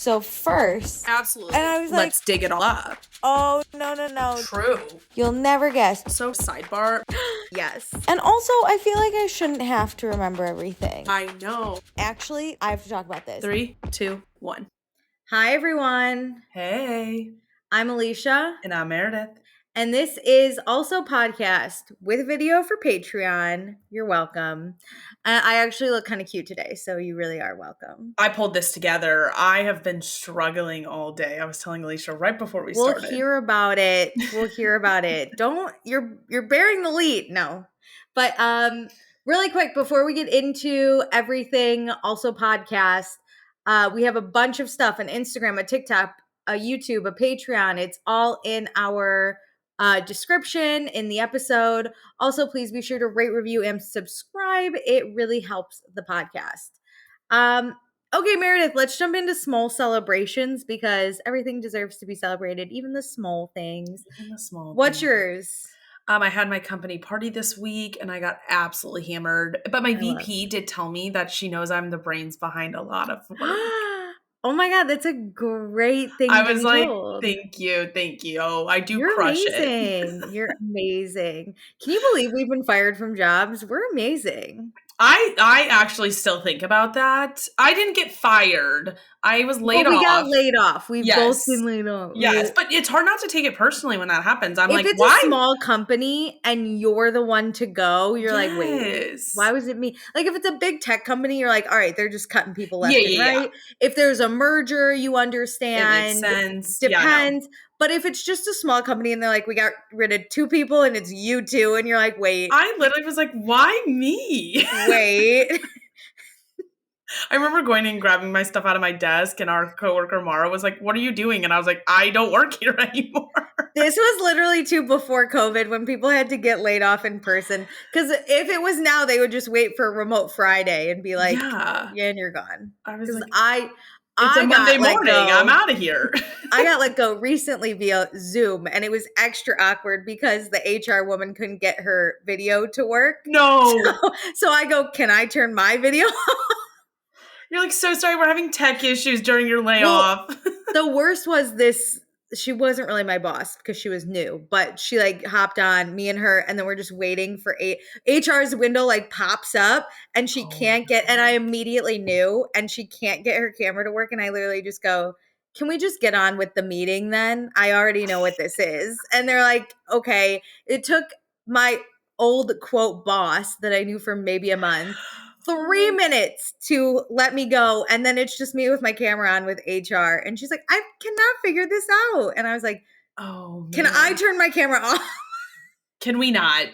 So first, Absolutely. and I was Let's dig it all up. oh, no. True. You'll never guess. So sidebar. Yes. And also, I feel like I shouldn't have to remember everything. I know. Actually, I have to talk about this. 3, 2, 1. Hi, everyone. Hey. I'm Alicia. And I'm Meredith. And this is also a podcast with video for Patreon. You're welcome. I actually look kind of cute today, so you really are welcome. I pulled this together. I have been struggling all day. I was telling Alicia right before we started. We'll hear about it. You're bearing the lead. No. But really quick, before we get into everything, also podcast, we have a bunch of stuff, an Instagram, a TikTok, a YouTube, a Patreon. It's all in our description in the episode. Also, please be sure to rate, review, and subscribe. It really helps the podcast. Okay, Meredith, let's jump into small celebrations because everything deserves to be celebrated, even the small things. What's yours? I had my company party this week and I got absolutely hammered. But my VP did tell me that she knows I'm the brains behind a lot of work. Oh my God, that's a great thing. I was like, thank you. I do crush it. You're amazing. Can you believe we've been fired from jobs? We're amazing. I actually still think about that. I didn't get fired. I was laid off. We got laid off. We've both been laid off. Yes, but it's hard not to take it personally when that happens. I'm like, if it's why? a small company and you're the one to go, you're like, wait, why was it me? Like if it's a big tech company, you're like, all right, they're just cutting people left and right. If there's a merger, you understand. It makes sense. Depends. But if it's just a small company and they're like, we got rid of 2 people and it's you 2, and you're like, wait. I literally was like, why me? Wait. I remember going and grabbing my stuff out of my desk and our coworker Mara was like, what are you doing? And I was like, I don't work here anymore. This was literally before COVID when people had to get laid off in person. Because if it was now, they would just wait for a remote Friday and be like, yeah and you're gone. I was like, it's a Monday morning. I'm out of here. I got let go recently via Zoom, and it was extra awkward because the HR woman couldn't get her video to work. No. So I go, can I turn my video off? You're like, so sorry, we're having tech issues during your layoff. Well, the worst was this. She wasn't really my boss because she was new, but she like hopped on, me and her, and then we're just waiting for HR's window like pops up and she can't get, and I immediately knew, and she can't get her camera to work, and I literally just go, can we just get on with the meeting then? I already know what this is. And they're like, okay. It took my old quote boss that I knew for maybe a month 3 minutes to let me go. And then it's just me with my camera on with HR. And she's like, I cannot figure this out. And I was like, oh, man. Can I turn my camera off? Can we not? I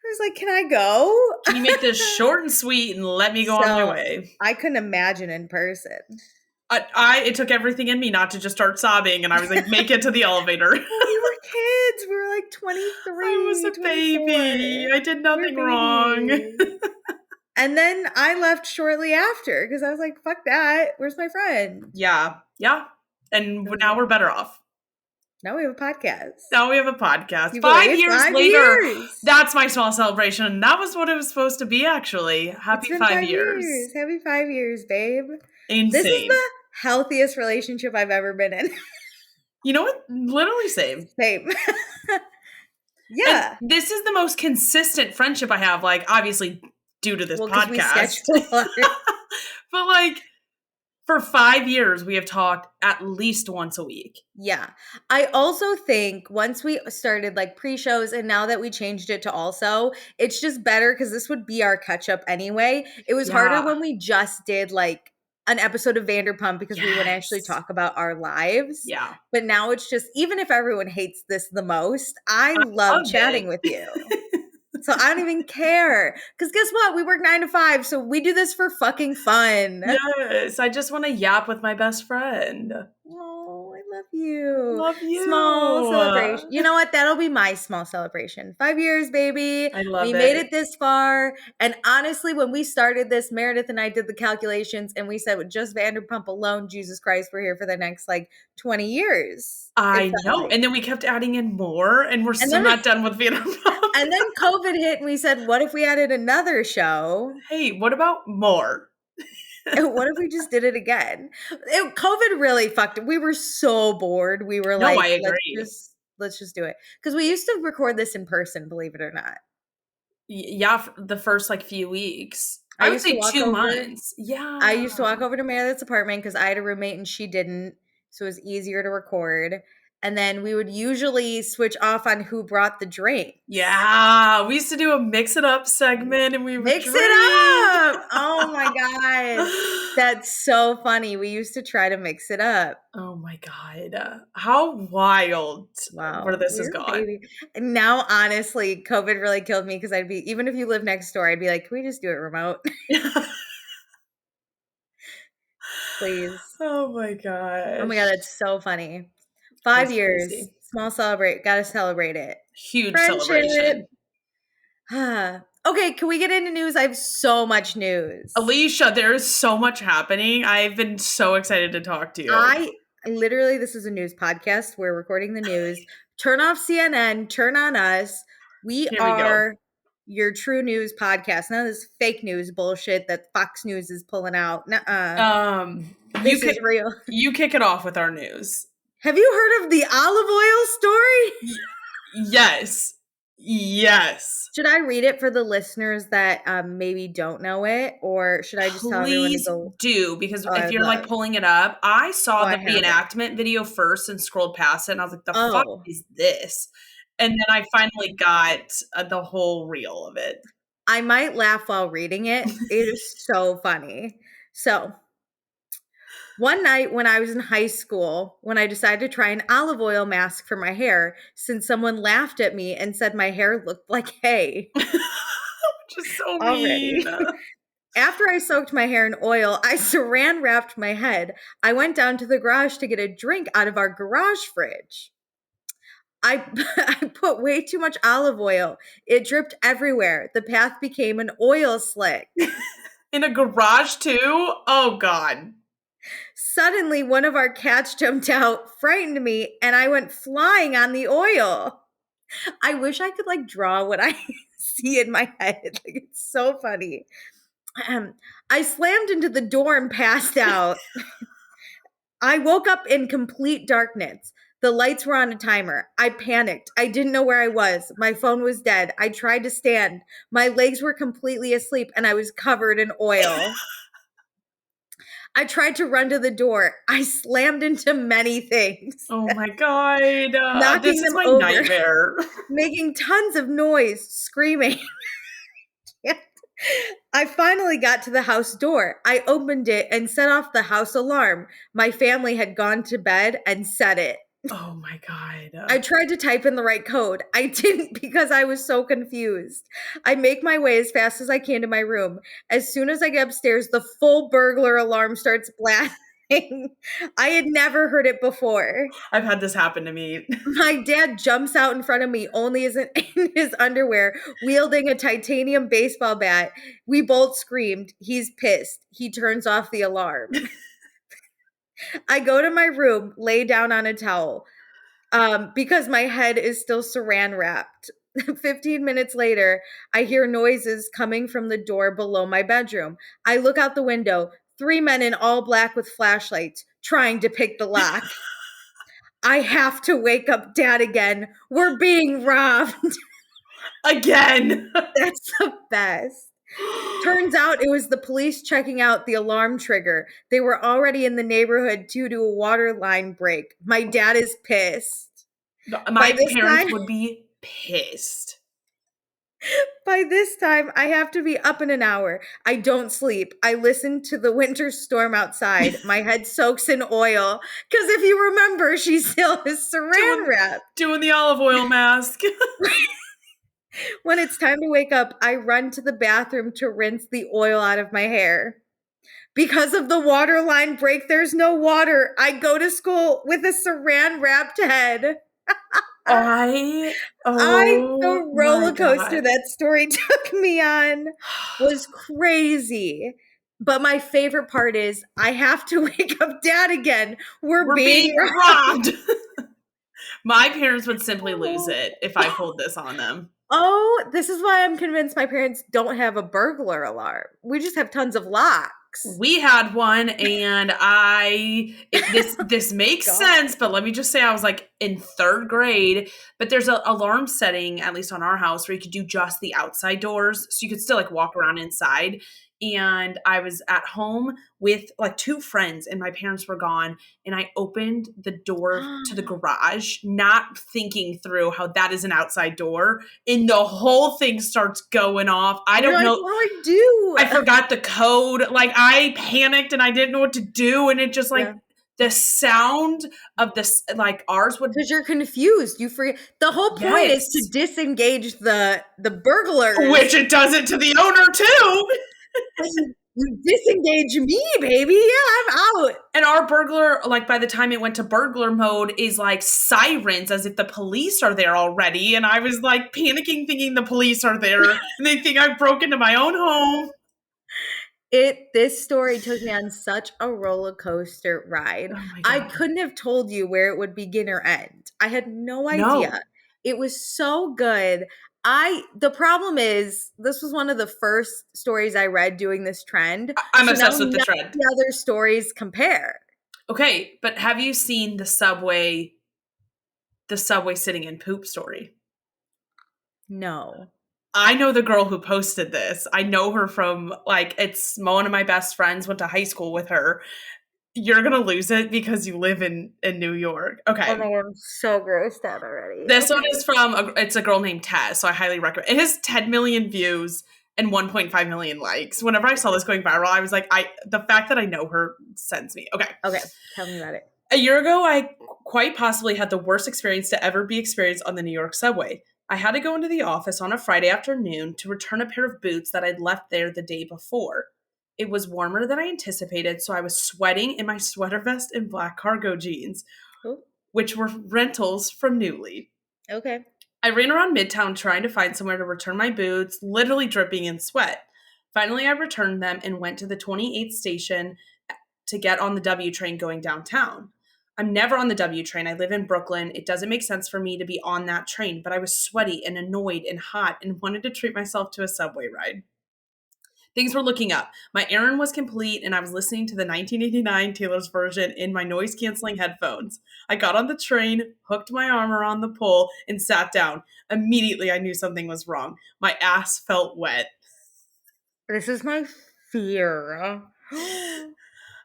was like, can I go? Can you make this short and sweet and let me go on my way? I couldn't imagine in person. It took everything in me not to just start sobbing. And I was like, make it to the elevator. We were kids. We were like 23. I was a 24. Baby. I did nothing wrong. And then I left shortly after because I was like, fuck that. Where's my friend? Yeah. And now we're better off. Now we have a podcast. 5 years later. That's my small celebration. That was what it was supposed to be, actually. Happy 5 years. Happy 5 years, babe. Insane. This is the healthiest relationship I've ever been in. You know what? Literally same. Yeah. And this is the most consistent friendship I have, like, obviously due to this podcast. But like for 5 years, we have talked at least once a week. Yeah. I also think once we started like pre-shows and now that we changed it to also, it's just better because this would be our catch up anyway. It was harder when we just did like an episode of Vanderpump because we would actually talk about our lives. Yeah. But now it's just, even if everyone hates this the most, I love chatting with you. So I don't even care. Because guess what? We work 9 to 5. So we do this for fucking fun. Yes. I just want to yap with my best friend. Oh, I love you. Love you. Small celebration. You know what? That'll be my small celebration. 5 years, baby. I love it. We made it this far. And honestly, when we started this, Meredith and I did the calculations and we said with just Vanderpump alone, Jesus Christ, we're here for the next like 20 years. I know. And then we kept adding in more and we're still not done with Vanderpump. And then COVID hit and we said, what if we added another show? Hey, what about more? What if we just did it again? COVID really fucked it. We were so bored. We were No, like, I agree. let's just do it. Because we used to record this in person, believe it or not. Yeah, the first like few weeks. I I would used to say walk 2 over. months. Yeah. I used to walk over to Meredith's apartment because I had a roommate and she didn't. So it was easier to record. And then we would usually switch off on who brought the drinks. Yeah. We used to do a mix it up segment and we would Mix drink. it up. Oh my God. That's so funny. We used to try to mix it up. Oh my God. How wild where this has gone. Baby. And now, honestly, COVID really killed me because I'd be, even if you live next door, I'd be like, can we just do it remote? Please. Oh my gosh. Oh my God, that's so funny. 5 years. Crazy. Small celebrate. Gotta celebrate it. Huge celebration. Okay, can we get into news? I have so much news. Alicia, there is so much happening. I've been so excited to talk to you. Literally, this is a news podcast. We're recording the news. Turn off CNN, turn on us. We are your true news podcast. None of this fake news bullshit that Fox News is pulling out. This is real. You kick it off with our news. Have you heard of the olive oil story? Yes. Yes. Should I read it for the listeners that maybe don't know it, or should I just tell everyone to go? Do, because if you're like pulling it up, I saw the reenactment video first and scrolled past it, and I was like, "The fuck is this?" And then I finally got the whole reel of it. I might laugh while reading it. It is so funny. So, one night when I was in high school, when I decided to try an olive oil mask for my hair, since someone laughed at me and said my hair looked like hay. Which is so mean. After I soaked my hair in oil, I saran wrapped my head. I went down to the garage to get a drink out of our garage fridge. I put way too much olive oil. It dripped everywhere. The path became an oil slick. In a garage too? Oh God. Suddenly, one of our cats jumped out, frightened me, and I went flying on the oil. I wish I could like draw what I see in my head. Like, it's so funny. I slammed into the door and passed out. I woke up in complete darkness. The lights were on a timer. I panicked. I didn't know where I was. My phone was dead. I tried to stand. My legs were completely asleep and I was covered in oil. I tried to run to the door. I slammed into many things. Oh my God. Knocking this is them my over, nightmare. Making tons of noise, screaming. I finally got to the house door. I opened it and set off the house alarm. My family had gone to bed and set it. Oh my God. I tried to type in the right code. I didn't because I was so confused. I make my way as fast as I can to my room. As soon as I get upstairs, the full burglar alarm starts blasting. I had never heard it before. I've had this happen to me. My dad jumps out in front of me, only in his underwear, wielding a titanium baseball bat. We both screamed. He's pissed. He turns off the alarm. I go to my room, lay down on a towel, because my head is still saran wrapped. 15 minutes later, I hear noises coming from the door below my bedroom. I look out the window, 3 men in all black with flashlights, trying to pick the lock. I have to wake up Dad again. We're being robbed. Again. That's the best. Turns out it was the police checking out the alarm trigger. They were already in the neighborhood due to a water line break. My dad is pissed. My parents would be pissed. By this time, I have to be up in an hour. I don't sleep. I listen to the winter storm outside. My head soaks in oil. Because if you remember, she still is saran wrapped. Doing the olive oil mask. When it's time to wake up, I run to the bathroom to rinse the oil out of my hair. Because of the water line break, there's no water. I go to school with a saran wrapped head. The roller coaster that story took me on was crazy. But my favorite part is I have to wake up Dad again. We're being robbed. My parents would simply lose it if I pulled this on them. Oh, this is why I'm convinced my parents don't have a burglar alarm. We just have tons of locks. box. We had one, and this makes sense, but let me just say I was like in 3rd grade, but there's an alarm setting, at least on our house, where you could do just the outside doors, so you could still like walk around inside. And I was at home with like 2 friends, and my parents were gone, and I opened the door to the garage, not thinking through how that is an outside door, and the whole thing starts going off. I don't know. What do I do? I forgot the code. Like, I panicked and I didn't know what to do, and it just like the sound of this, like ours would, because you're confused. You forget the whole point is to disengage the burglars, which it does it to the owner too. You disengage me, baby. Yeah, I'm out. And our burglar, like by the time it went to burglar mode, is like sirens as if the police are there already. And I was like panicking, thinking the police are there, and they think I've broken into my own home. This story took me on such a roller coaster ride. Oh I couldn't have told you where it would begin or end. I had no idea. No. It was so good. The problem is, this was one of the first stories I read doing this trend. I'm obsessed with the trend. The other stories compare. Okay, but have you seen the subway sitting in poop story? No. I know the girl who posted this. I know her from, like, it's one of my best friends, went to high school with her. You're going to lose it because you live in New York. Okay. Oh my God, I'm so grossed out already. This one is from, it's a girl named Tess, so I highly recommend. It has 10 million views and 1.5 million likes. Whenever I saw this going viral, I was like, the fact that I know her sends me. Okay. Okay, tell me about it. A year ago, I quite possibly had the worst experience to ever be experienced on the New York subway. I had to go into the office on a Friday afternoon to return a pair of boots that I'd left there the day before. It was warmer than I anticipated, so I was sweating in my sweater vest and black cargo jeans, which were rentals from Newly. Okay. I ran around Midtown trying to find somewhere to return my boots, literally dripping in sweat. Finally, I returned them and went to the 28th station to get on the W train going downtown. I'm never on the W train. I live in Brooklyn. It doesn't make sense for me to be on that train, but I was sweaty and annoyed and hot and wanted to treat myself to a subway ride. Things were looking up. My errand was complete, and I was listening to the 1989 Taylor's version in my noise-canceling headphones. I got on the train, hooked my arm around the pole, and sat down. Immediately, I knew something was wrong. My ass felt wet. This is my fear.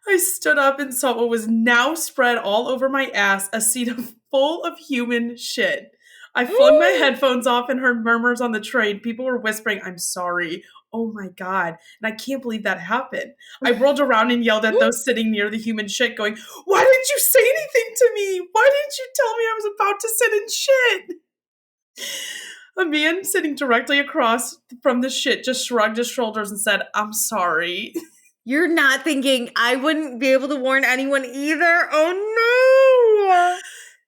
I stood up and saw what was now spread all over my ass, a seat full of human shit. I flung my headphones off and heard murmurs on the train. People were whispering, "I'm sorry." Oh my God. And I can't believe that happened. I rolled around and yelled at those sitting near the human shit, going, "Why didn't you say anything to me? Why didn't you tell me I was about to sit in shit?" A man sitting directly across from the shit just shrugged his shoulders and said, "I'm sorry." You're not thinking, I wouldn't be able to warn anyone either? Oh no!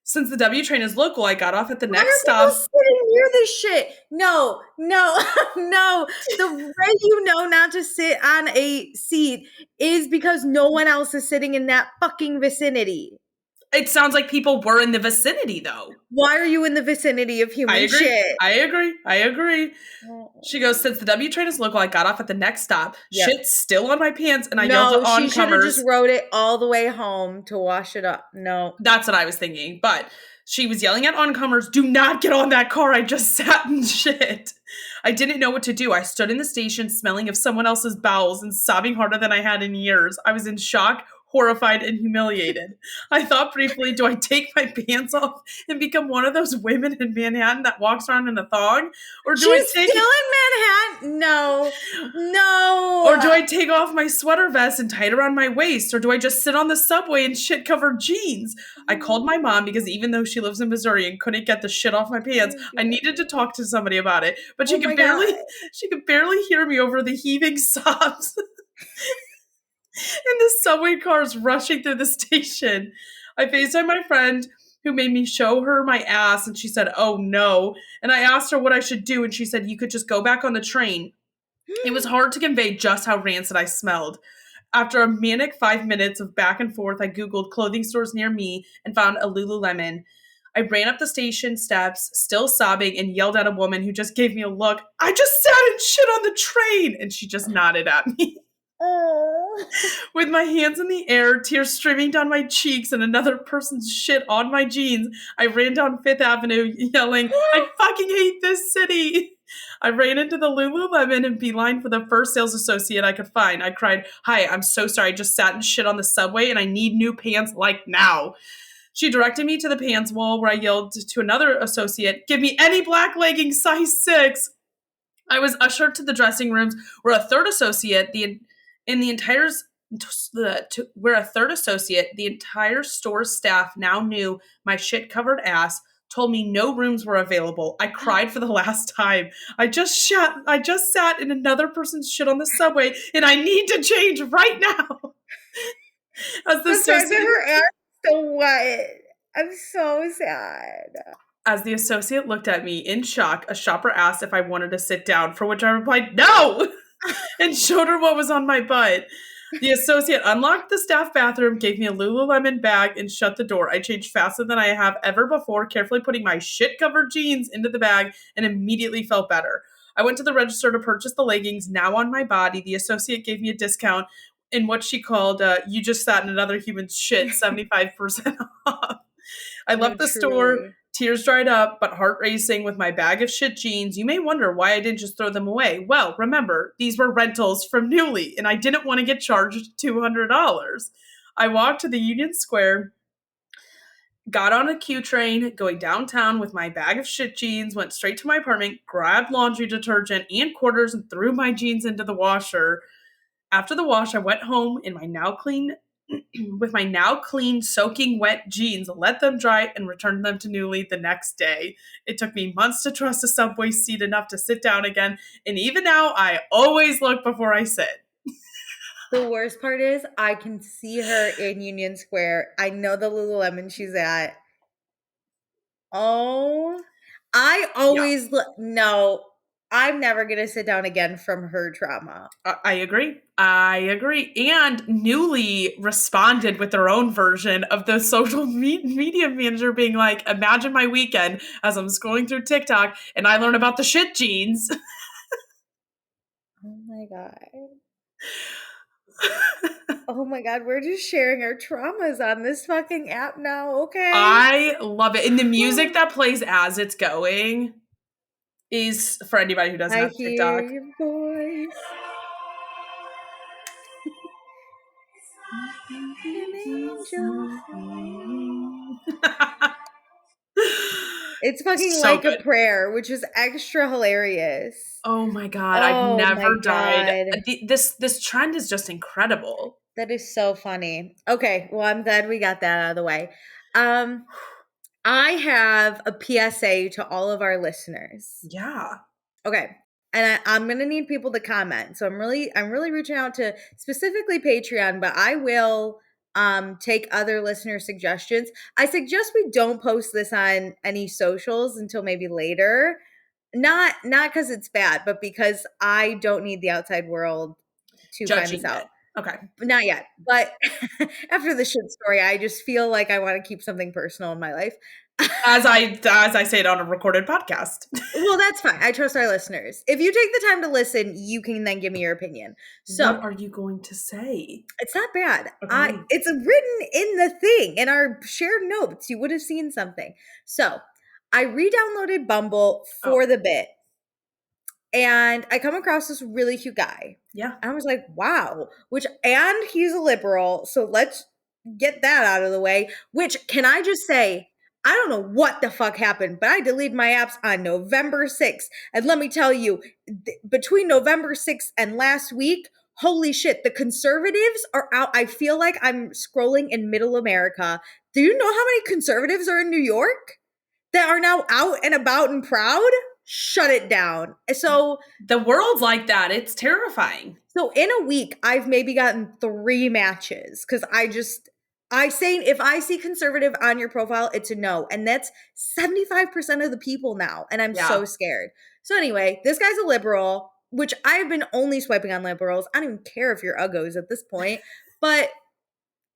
Since the W train is local, I got off at the next stop. Sitting near this shit. No. The way you know not to sit on a seat is because no one else is sitting in that fucking vicinity. It sounds like people were in the vicinity, though. Why are you in the vicinity of human shit? I agree. She goes, since the W train is local, I got off at the next stop. Yep. Shit's still on my pants, and I yelled at oncomers. She should have just rode it all the way home to wash it up. No. That's what I was thinking. But she was yelling at oncomers, "Do not get on that car. I just sat in shit." I didn't know what to do. I stood in the station smelling of someone else's bowels and sobbing harder than I had in years. I was in shock, horrified, and humiliated. I thought briefly, do I take my pants off and become one of those women in Manhattan that walks around in a thong? Or do She's still in Manhattan? No. Or do I take off my sweater vest and tie it around my waist? Or do I just sit on the subway in shit-covered jeans? I called my mom because even though she lives in Missouri and couldn't get the shit off my pants, I needed to talk to somebody about it. But she could barely hear me over the heaving sobs. And the subway cars rushing through the station. I FaceTimed my friend who made me show her my ass, and she said, "Oh no." And I asked her what I should do, and she said, "You could just go back on the train." It was hard to convey just how rancid I smelled. After a manic 5 minutes of back and forth, I Googled clothing stores near me and found a Lululemon. I ran up the station steps, still sobbing, and yelled at a woman who just gave me a look. "I just sat and shit on the train!" And she just nodded at me. Oh. With my hands in the air, tears streaming down my cheeks, and another person's shit on my jeans, I ran down Fifth Avenue yelling, I fucking hate this city. I ran into the Lululemon and beeline for the first sales associate I could find. I cried, hi, I'm so sorry. I just sat and shit on the subway and I need new pants like now. She directed me to the pants wall where I yelled to another associate, give me any black leggings, size 6. I was ushered to the dressing rooms where a third associate, the entire store staff now knew my shit covered ass, told me no rooms were available. I cried for the last time. I just sat in another person's shit on the subway and I need to change right now. As the associate, her ass so what? I'm so sad. As the associate looked at me in shock, a shopper asked if I wanted to sit down, for which I replied, no, and showed her what was on my butt. The associate unlocked the staff bathroom, gave me a Lululemon bag, and shut the door. I changed faster than I have ever before, carefully putting my shit-covered jeans into the bag, and immediately felt better. I went to the register to purchase the leggings now on my body. The associate gave me a discount in what she called, you just sat in another human's shit, 75% off. I left the store, tears dried up, but heart racing with my bag of shit jeans. You may wonder why I didn't just throw them away. Well, remember, these were rentals from Newly, and I didn't want to get charged $200. I walked to the Union Square, got on a Q train, going downtown with my bag of shit jeans, went straight to my apartment, grabbed laundry detergent and quarters, and threw my jeans into the washer. After the wash, I went home in my now clean with my now clean, soaking wet jeans, let them dry, and returned them to Newly the next day. It took me months to trust a subway seat enough to sit down again, and even now, I always look before I sit. The worst part is I can see her in Union Square. I know the Lululemon she's at. Oh, I always no, I'm never going to sit down again from her trauma. I agree. And Newly responded with their own version of the social media manager being like, imagine my weekend as I'm scrolling through TikTok and I learn about the shit jeans. Oh my God. Oh my God, we're just sharing our traumas on this fucking app now, okay? I love it. And the music that plays as it's going is, for anybody who doesn't have TikTok. I hear your voice. It's fucking so like good. A prayer, which is extra hilarious. Oh my God, I've never died. This trend is just incredible. That is so funny. Okay, well, I'm glad we got that out of the way. I have a PSA to all of our listeners. Yeah. Okay. And I'm going to need people to comment. So I'm really reaching out to specifically Patreon, but I will take other listener suggestions. I suggest we don't post this on any socials until maybe later. Not because it's bad, but because I don't need the outside world to find this out. Okay. Not yet. But after the shit story, I just feel like I want to keep something personal in my life. As I say it on a recorded podcast. Well, that's fine. I trust our listeners. If you take the time to listen, you can then give me your opinion. So, what are you going to say? It's not bad. Okay. It's written in the thing, in our shared notes. You would have seen something. So, I re-downloaded Bumble for the bit. And I come across this really cute guy. Yeah. And I was like, wow. And he's a liberal. So let's get that out of the way. Which, can I just say, I don't know what the fuck happened, but I deleted my apps on November 6th. And let me tell you, between November 6th and last week, holy shit, the conservatives are out. I feel like I'm scrolling in middle America. Do you know how many conservatives are in New York that are now out and about and proud? Shut it down. So the world's like that. It's terrifying. So in a week, I've maybe gotten 3 matches because I say if I see conservative on your profile, it's a no. And that's 75% of the people now. And I'm so scared. So anyway, this guy's a liberal, which I've been only swiping on liberals. I don't even care if you're uggos at this point, but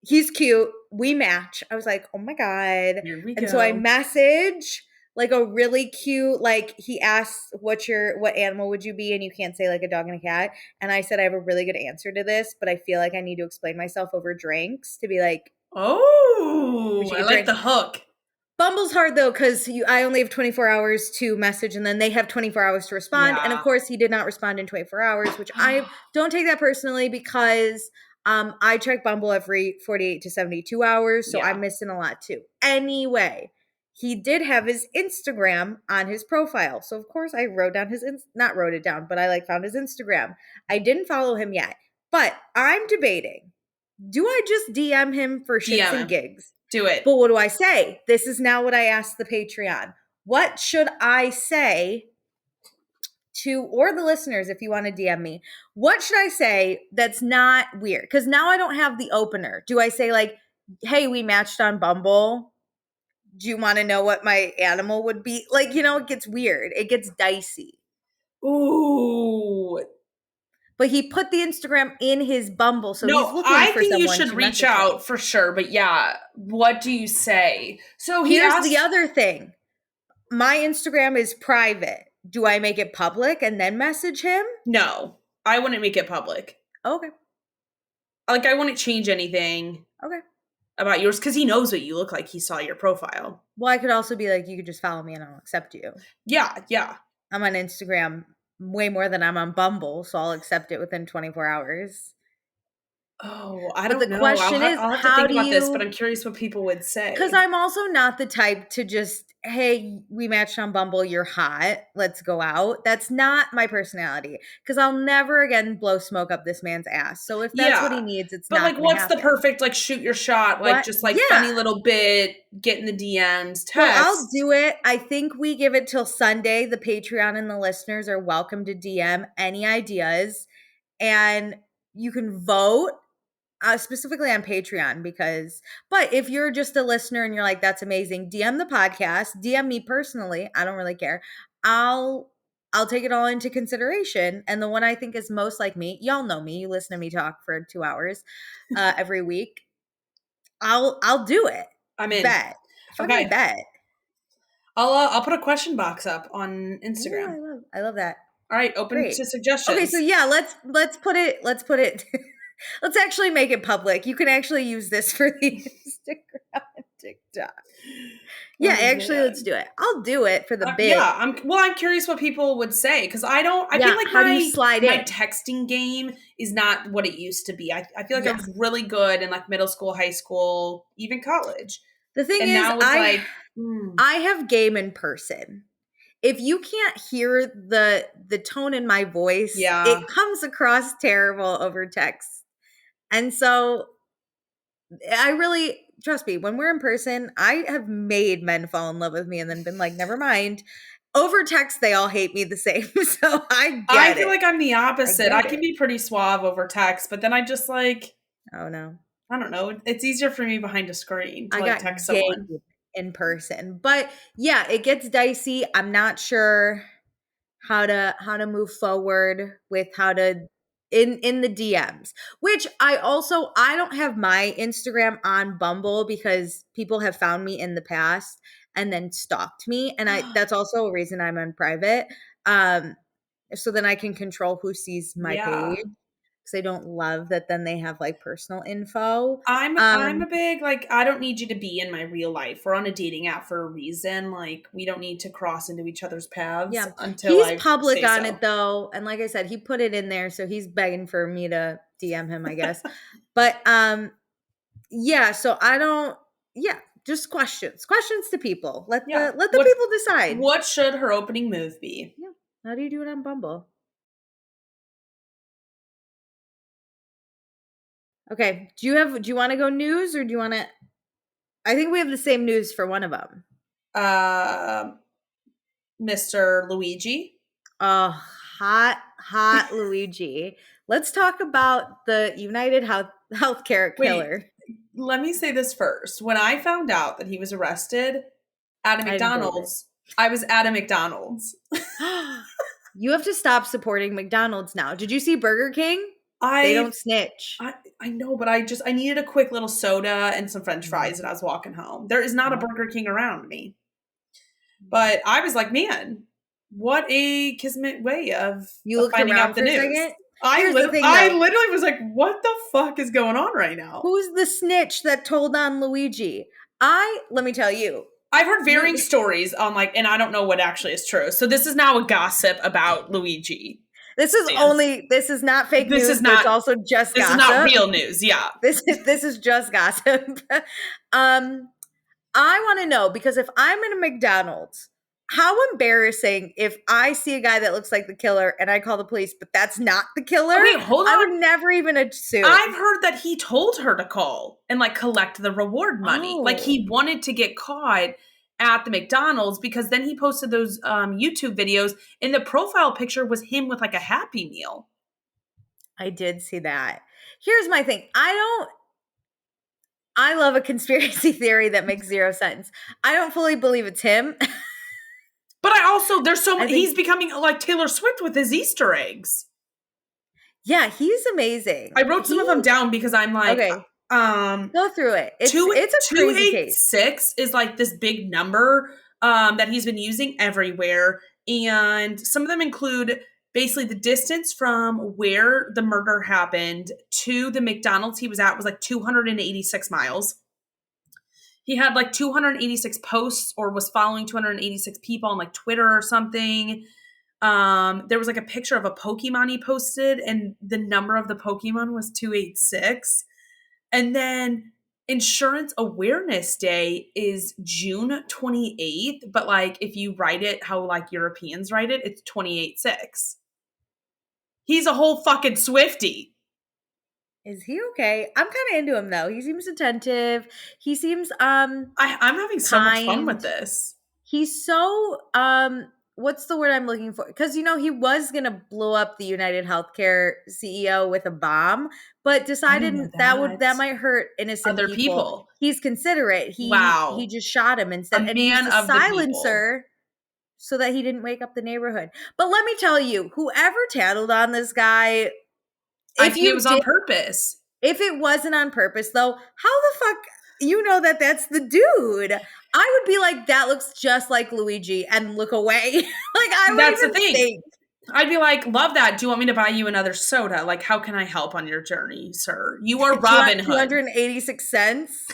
he's cute. We match. I was like, oh my God. Here we and go. So I message like a really cute, like he asked what animal would you be, and you can't say like a dog and a cat. And I said I have a really good answer to this, but I feel like I need to explain myself over drinks to be like, would Oh, you I get like drinks? the hook. Bumble's hard though because I only have 24 hours to message, and then they have 24 hours to respond. And of Yeah. course, he did not respond in 24 hours, which I don't take that personally because I check Bumble every 48 to 72 hours, so I'm Yeah. missing a lot too. Anyway, he did have his Instagram on his profile, so of course I wrote down not wrote it down, but I like found his Instagram. I didn't follow him yet, but I'm debating: do I just DM him for shits DM and him. gigs? Do it. But what do I say? This is now what I asked the Patreon. What should I say to, or the listeners, if you want to DM me, what should I say that's not weird? Because now I don't have the opener. Do I say, like, hey, we matched on Bumble? Do you want to know what my animal would be? Like, it gets weird. It gets dicey. Ooh. But he put the Instagram in his Bumble, so he's No, looking I for think you someone should to reach message him. out for sure. But yeah, what do you say? So he Here's asked. the other thing. My Instagram is private. Do I make it public and then message him? No, I wouldn't make it public. Okay. Like, I wouldn't change anything Okay. about yours because he knows what you look like. He saw your profile. Well, I could also be like, you could just follow me and I'll accept you. Yeah, yeah. I'm on Instagram way more than I'm on Bumble, so I'll accept it within 24 hours. Oh, I But don't the know. question is, I'll have to how think do about this, but you, I'm curious what people would say. because I'm also not the type to just, hey, we matched on Bumble, you're hot, let's go out. That's not my personality, because I'll never again blow smoke up this man's ass. So if that's what he Yeah. needs, it's But not like, going to what's the happen. perfect, like, shoot your shot, like, What? just like Yeah. funny little bit, get in the DMs, text. Well, I'll do it. I think we give it till Sunday. The Patreon and the listeners are welcome to DM any ideas, and you can vote specifically on Patreon but if you're just a listener and you're like, that's amazing, DM the podcast, DM me personally. I don't really care. I'll take it all into consideration. And the one I think is most like me, y'all know me, you listen to me talk for 2 hours every week. I'll do it. I'm in. Bet. Fucking Okay. bet. I'll put a question box up on Instagram. Ooh, I love that. All right, open Great. to suggestions. Okay, so yeah, let's put it let's actually make it public. You can actually use this for the Instagram and TikTok. Yeah, Oh, actually, man. let's do it. I'll do it for the bit. Yeah, I'm curious what people would say because I Yeah, feel like how do you slide my in? texting game is not what it used to be. I feel like I Yeah. was really good in like middle school, high school, even college. The thing And is, now it's like, I have game in person. If you can't hear the tone in my voice, Yeah. it comes across terrible over text. And so I really, trust me, when we're in person, I have made men fall in love with me and then been like, never mind. Over text, they all hate me the same. So I feel like I'm the opposite. I get can it. be pretty suave over text, but then I just like, Oh no. I don't know. It's easier for me behind a screen to I like got text game someone. in person. But yeah, it gets dicey. I'm not sure how to move forward with how to in the DMs. Which I don't have my Instagram on Bumble because people have found me in the past and then stalked me, and that's also a reason I'm on private. So then I can control who sees my Yeah. page, because I don't love that then they have like personal info. I'm a big like I don't need you to be in my real life. We're on a dating app for a reason. Like we don't need to cross into each other's paths Yeah. until He's I public say on so. it though, and like I said, he put it in there, so he's begging for me to DM him, I guess. But yeah, so I don't yeah, just questions to people. Let Yeah. the people decide. What should her opening move be? Yeah. How do you do it on Bumble? Okay. Do you want to go news, or do you want to I think we have the same news for one of them. Mr. Luigi. Oh, hot Luigi. Let's talk about the United Healthcare killer. Wait, let me say this first. When I found out that he was arrested at a I didn't believe it. McDonald's, I was at a McDonald's. You have to stop supporting McDonald's now. Did you see Burger King? They don't snitch. I know, but I needed a quick little soda and some French fries and I was walking home. There is not a Burger King around me. But I was like, man, what a kismet way of You looked finding out around the for a news. second. Here's the thing, I though. literally was like, what the fuck is going on right now? Who's the snitch that told on Luigi? Let me tell you. I've heard varying stories on like, and I don't know what actually is true. So this is now a gossip about Luigi. This is not fake This news, is but it's not also just this is gossip. not real news. Yeah. This is just gossip. I want to know, because if I'm in a McDonald's, how embarrassing if I see a guy that looks like the killer and I call the police, but that's not the killer. Wait, hold I on. would never even assume. I've heard that he told her to call and like collect the reward money. Like he wanted to get caught at the McDonald's because then he posted those YouTube videos and the profile picture was him with like a Happy Meal. I did see that. Here's my thing. I love a conspiracy theory that makes zero sense. I don't fully believe it's him. But he's becoming like Taylor Swift with his Easter eggs. Yeah, he's amazing. I wrote some of them down because I'm like, okay, go through it. It's a crazy case. 286 is like this big number that he's been using everywhere. And some of them include basically the distance from where the murder happened to the McDonald's he was at was like 286 miles. He had like 286 posts or was following 286 people on like Twitter or something. There was like a picture of a Pokemon he posted and the number of the Pokemon was 286. And then Insurance Awareness Day is June 28th. But like if you write it how like Europeans write it, it's 286. He's a whole fucking Swiftie. Is he okay? I'm kind of into him though. He seems attentive. He seems I'm having so much fun with this. He's so what's the word I'm looking for? Because he was gonna blow up the United Healthcare CEO with a bomb, but decided that might hurt innocent other people. He's considerate. He just shot him instead, and man used a silencer so that he didn't wake up the neighborhood. But let me tell you, whoever tattled on this guy. I think it was on purpose. If it wasn't on purpose, though, how the fuck that's the dude? I would be like, that looks just like Luigi, and look away. That's the thing. I'd be like, love that. Do you want me to buy you another soda? Like, how can I help on your journey, sir? You are Robin Hood. 286 cents.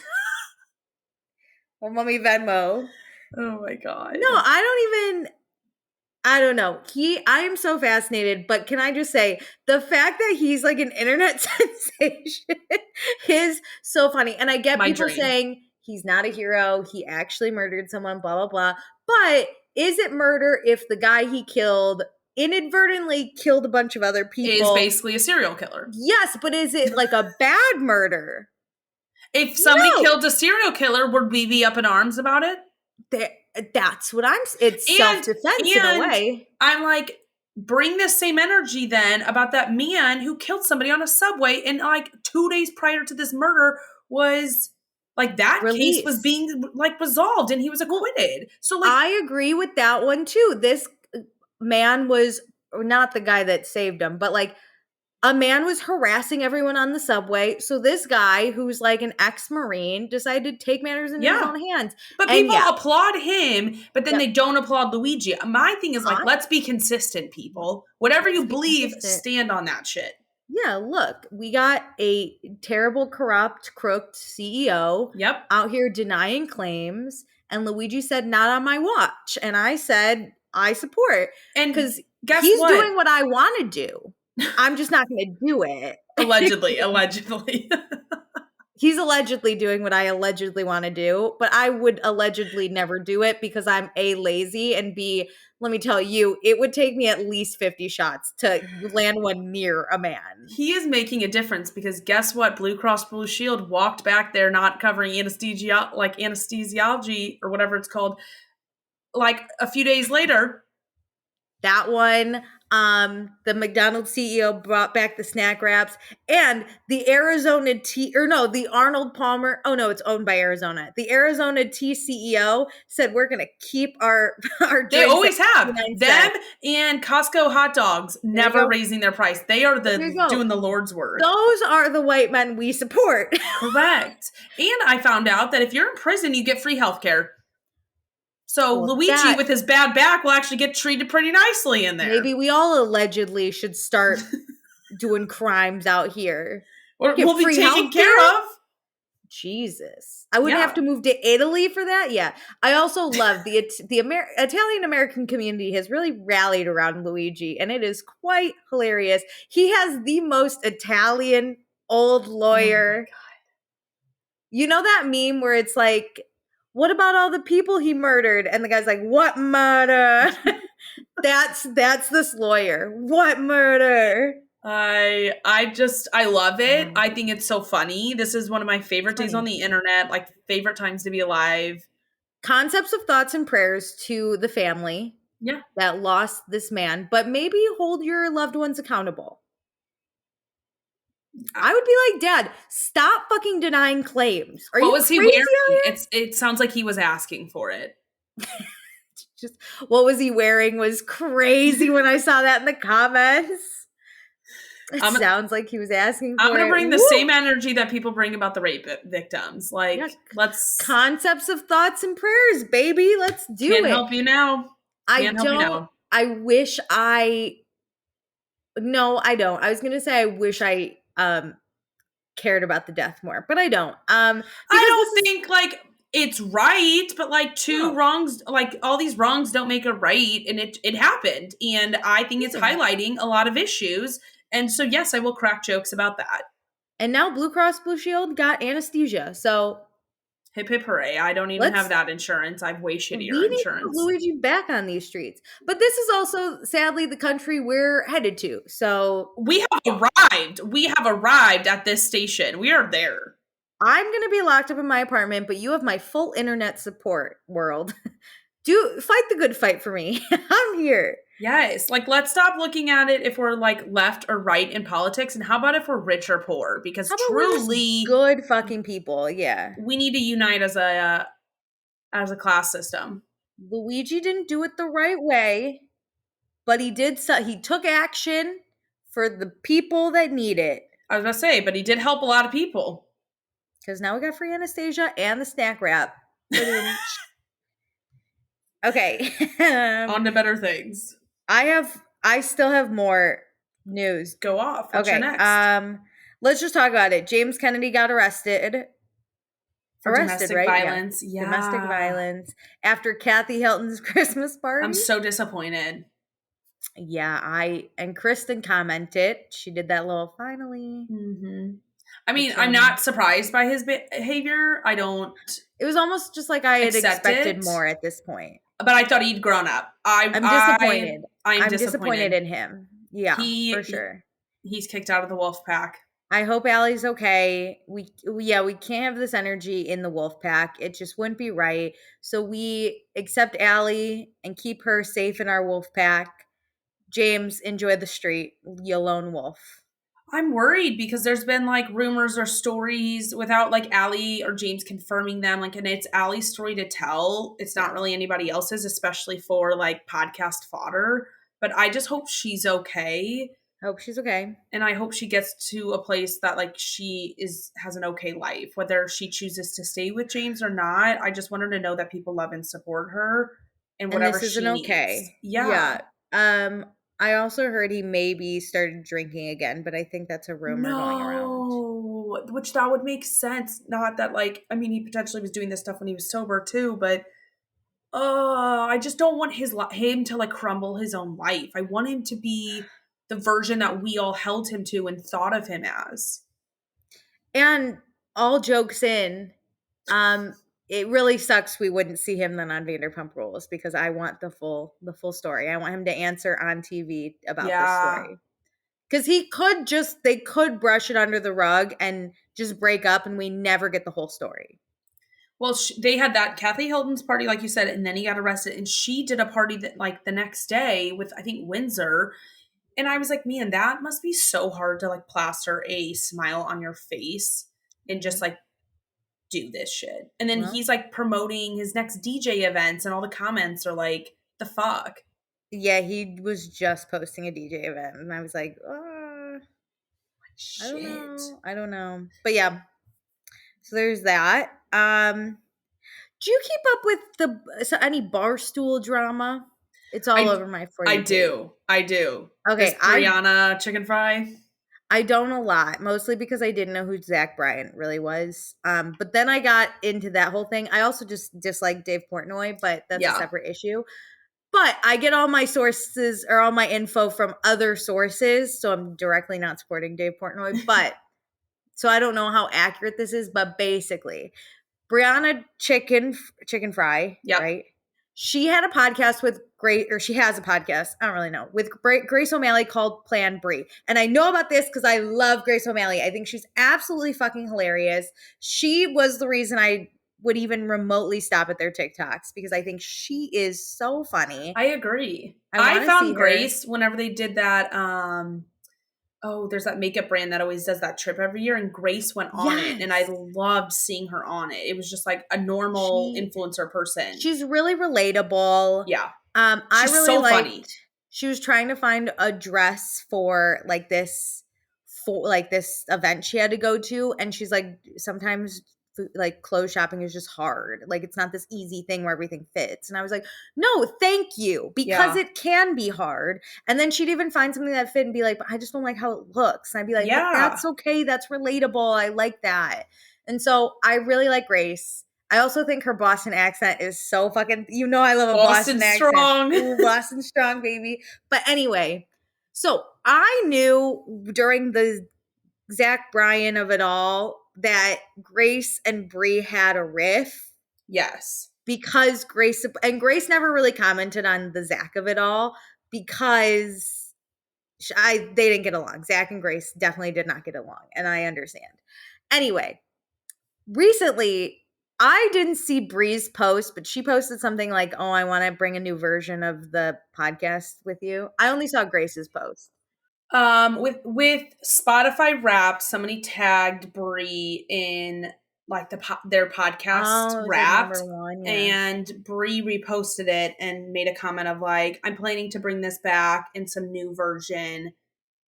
Well, mommy Venmo. Oh my God. No, I don't know. I am so fascinated, but can I just say the fact that he's like an internet sensation is so funny. And I get people saying he's not a hero. He actually murdered someone, blah, blah, blah. But is it murder if the guy he killed inadvertently killed a bunch of other people? Is basically a serial killer. Yes, but is it like a bad murder? If somebody killed a serial killer, would we be up in arms about it? That's what it's self-defense in a way. I'm like, bring this same energy then about that man who killed somebody on a subway and like 2 days prior to this murder was like that case was being like resolved and he was acquitted. So like I agree with that one too. This man was not the guy that saved him, but like a man was harassing everyone on the subway. So this guy, who's like an ex-Marine, decided to take matters into his own hands. But people applaud him, but then they don't applaud Luigi. My thing is like, let's be consistent, people. Whatever you believe, stand on that shit. Yeah, look, we got a terrible, corrupt, crooked CEO out here denying claims. And Luigi said, not on my watch. And I said, I support. And because he's doing what I want to do. I'm just not going to do it. Allegedly. He's allegedly doing what I allegedly want to do, but I would allegedly never do it because I'm A, lazy, and B, let me tell you, it would take me at least 50 shots to land one near a man. He is making a difference because guess what? Blue Cross Blue Shield walked back there not covering anesthesiology or whatever it's called. Like a few days later. That one, the McDonald's CEO brought back the snack wraps, and the the Arnold Palmer. Oh no, it's owned by Arizona. The Arizona tea CEO said we're going to keep our They always have them and Costco hot dogs never raising their price. They are doing the Lord's work. Those are the white men we support. Correct. And I found out that if you're in prison, you get free healthcare. So Well, Luigi with his bad back will actually get treated pretty nicely in there. maybe we all allegedly should start doing crimes out here. We'll be taken care of. Jesus. I wouldn't have to move to Italy for that. Yeah. I also love the Italian American community has really rallied around Luigi, and it is quite hilarious. He has the most Italian old lawyer. Oh, you know that meme where it's like, what about all the people he murdered? And the guy's like, what murder? That's this lawyer. What murder? I love it. I think it's so funny. This is one of my favorite days on the internet, like favorite times to be alive. Concepts of thoughts and prayers to the family that lost this man, but maybe hold your loved ones accountable. I would be like, Dad, stop fucking denying claims. What was he wearing? It sounds like he was asking for it. Just what was he wearing was crazy when I saw that in the comments. It sounds like he was asking for it. I'm going to bring the same energy that people bring about the rape victims. Like, let's... Concepts of thoughts and prayers, baby. Let's do it. Can't help you now. I wish I... No, I don't. I was going to say I wish I cared about the death more, but I don't. I don't think, like... It's right, but like wrongs, like all these wrongs don't make a right, and it happened. And I think it's highlighting a lot of issues. And so, yes, I will crack jokes about that. And now Blue Cross Blue Shield got anesthesia. So hip hip hooray. I don't even have that insurance. I have way shittier insurance. Luigi back on these streets. But this is also, sadly, the country we're headed to. So we have arrived. We have arrived at this station. We are there. I'm going to be locked up in my apartment, but you have my full internet support, world. Fight the good fight for me. I'm here. Yes. Like, let's stop looking at it if we're like left or right in politics. And how about if we're rich or poor? Because truly good fucking people. Yeah. We need to unite as a class system. Luigi didn't do it the right way, but he took action for the people that need it. I was going to say, but he did help a lot of people. Because now we got free Anastasia and the snack wrap. Okay. On to better things. I still have more news. Go off. What's your next? Let's just talk about it. James Kennedy got arrested. For domestic violence. Yeah. Domestic violence. After Kathy Hilton's Christmas party. I'm so disappointed. Yeah, and Kristen commented. She did that little finally. Mm-hmm. I mean, I'm not surprised by his behavior. It was almost just like I had expected more at this point. But I thought he'd grown up. I'm disappointed. I'm disappointed in him. Yeah, for sure. He's kicked out of the wolf pack. I hope Allie's okay. We can't have this energy in the wolf pack. It just wouldn't be right. So we accept Allie and keep her safe in our wolf pack. James, enjoy the street, you lone wolf. I'm worried because there's been like rumors or stories without like Allie or James confirming them. Like, and it's Allie's story to tell. It's not really anybody else's, especially for like podcast fodder. But I just hope she's okay. Hope she's okay. And I hope she gets to a place that like has an okay life, whether she chooses to stay with James or not. I just want her to know that people love and support her and whatever she needs. Okay. Yeah. I also heard he maybe started drinking again, but I think that's a rumor going around. Which that would make sense. Not that like, I mean, he potentially was doing this stuff when he was sober too, but I just don't want him to like crumble his own life. I want him to be the version that we all held him to and thought of him as. And all jokes in, it really sucks we wouldn't see him then on Vanderpump Rules because I want the full story. I want him to answer on TV about this story. Because they could brush it under the rug and just break up and we never get the whole story. Well, they had that Kathy Hilton's party, like you said, and then he got arrested. And she did a party that like the next day with, I think, Windsor. And I was like, man, that must be so hard to like plaster a smile on your face and just like do this shit. And then he's like promoting his next DJ events and all the comments are like, the fuck? Yeah, he was just posting a DJ event and I was like, I don't know. But yeah. So there's that. Do you keep up with any Barstool drama? It's all I over my For I You page. do. I do. This Okay, Brianna chicken fry. I don't a lot, mostly because I didn't know who Zach Bryan really was. But then I got into that whole thing. I also just dislike Dave Portnoy, but that's a Yeah. separate issue. But I get all my sources or all my info from other sources, so I'm directly not supporting Dave Portnoy. But so I don't know how accurate this is, but basically, Brianna Chicken Fry, Yep. right? She had a podcast with she has a podcast, I don't really know, with Grace O'Malley called Plan Brie. And I know about this because I love Grace O'Malley. I think she's absolutely fucking hilarious. She was the reason I would even remotely stop at their TikToks because I think she is so funny. I agree. I I want to see found her. Grace whenever they did that. There's that makeup brand that always does that trip every year, and Grace went on it, and I Yes. loved seeing her on it. It was just like a normal influencer person. She's really relatable. Yeah. I She's really so liked. funny. She was trying to find a dress for this event she had to go to, and she's like, sometimes like clothes shopping is just hard. Like it's not this easy thing where everything fits. And I was like, no, thank you, because Yeah. it can be hard. And then she'd even find something that fit and be like, but I just don't like how it looks. And I'd be like, but Yeah. that's okay. That's relatable. I like that. And so I really like Grace. I also think her Boston accent is so fucking, I love a Boston accent. Strong. Ooh, Boston strong, baby. But anyway, so I knew during the Zach Bryan of it all that Grace and Brie had a riff. Yes. Because Grace never really commented on the Zach of it all because they didn't get along. Zach and Grace definitely did not get along, and I understand. Anyway, recently I didn't see Brie's post, but she posted something like, "Oh, I want to bring a new version of the podcast with you." I only saw Grace's post. With Spotify Wrapped, somebody tagged Brie in like their podcast Wrapped, like #1, yeah. and Brie reposted it and made a comment of like, "I'm planning to bring this back in some new version.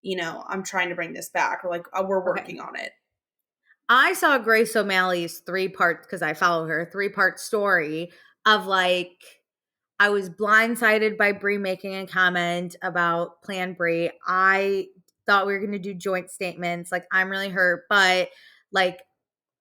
I'm trying to bring this back," or like, "We're working on it." I saw Grace O'Malley's 3-part, because I follow her, 3-part story of like, I was blindsided by Brie making a comment about Plan Brie. I thought we were going to do joint statements. Like, I'm really hurt, but like,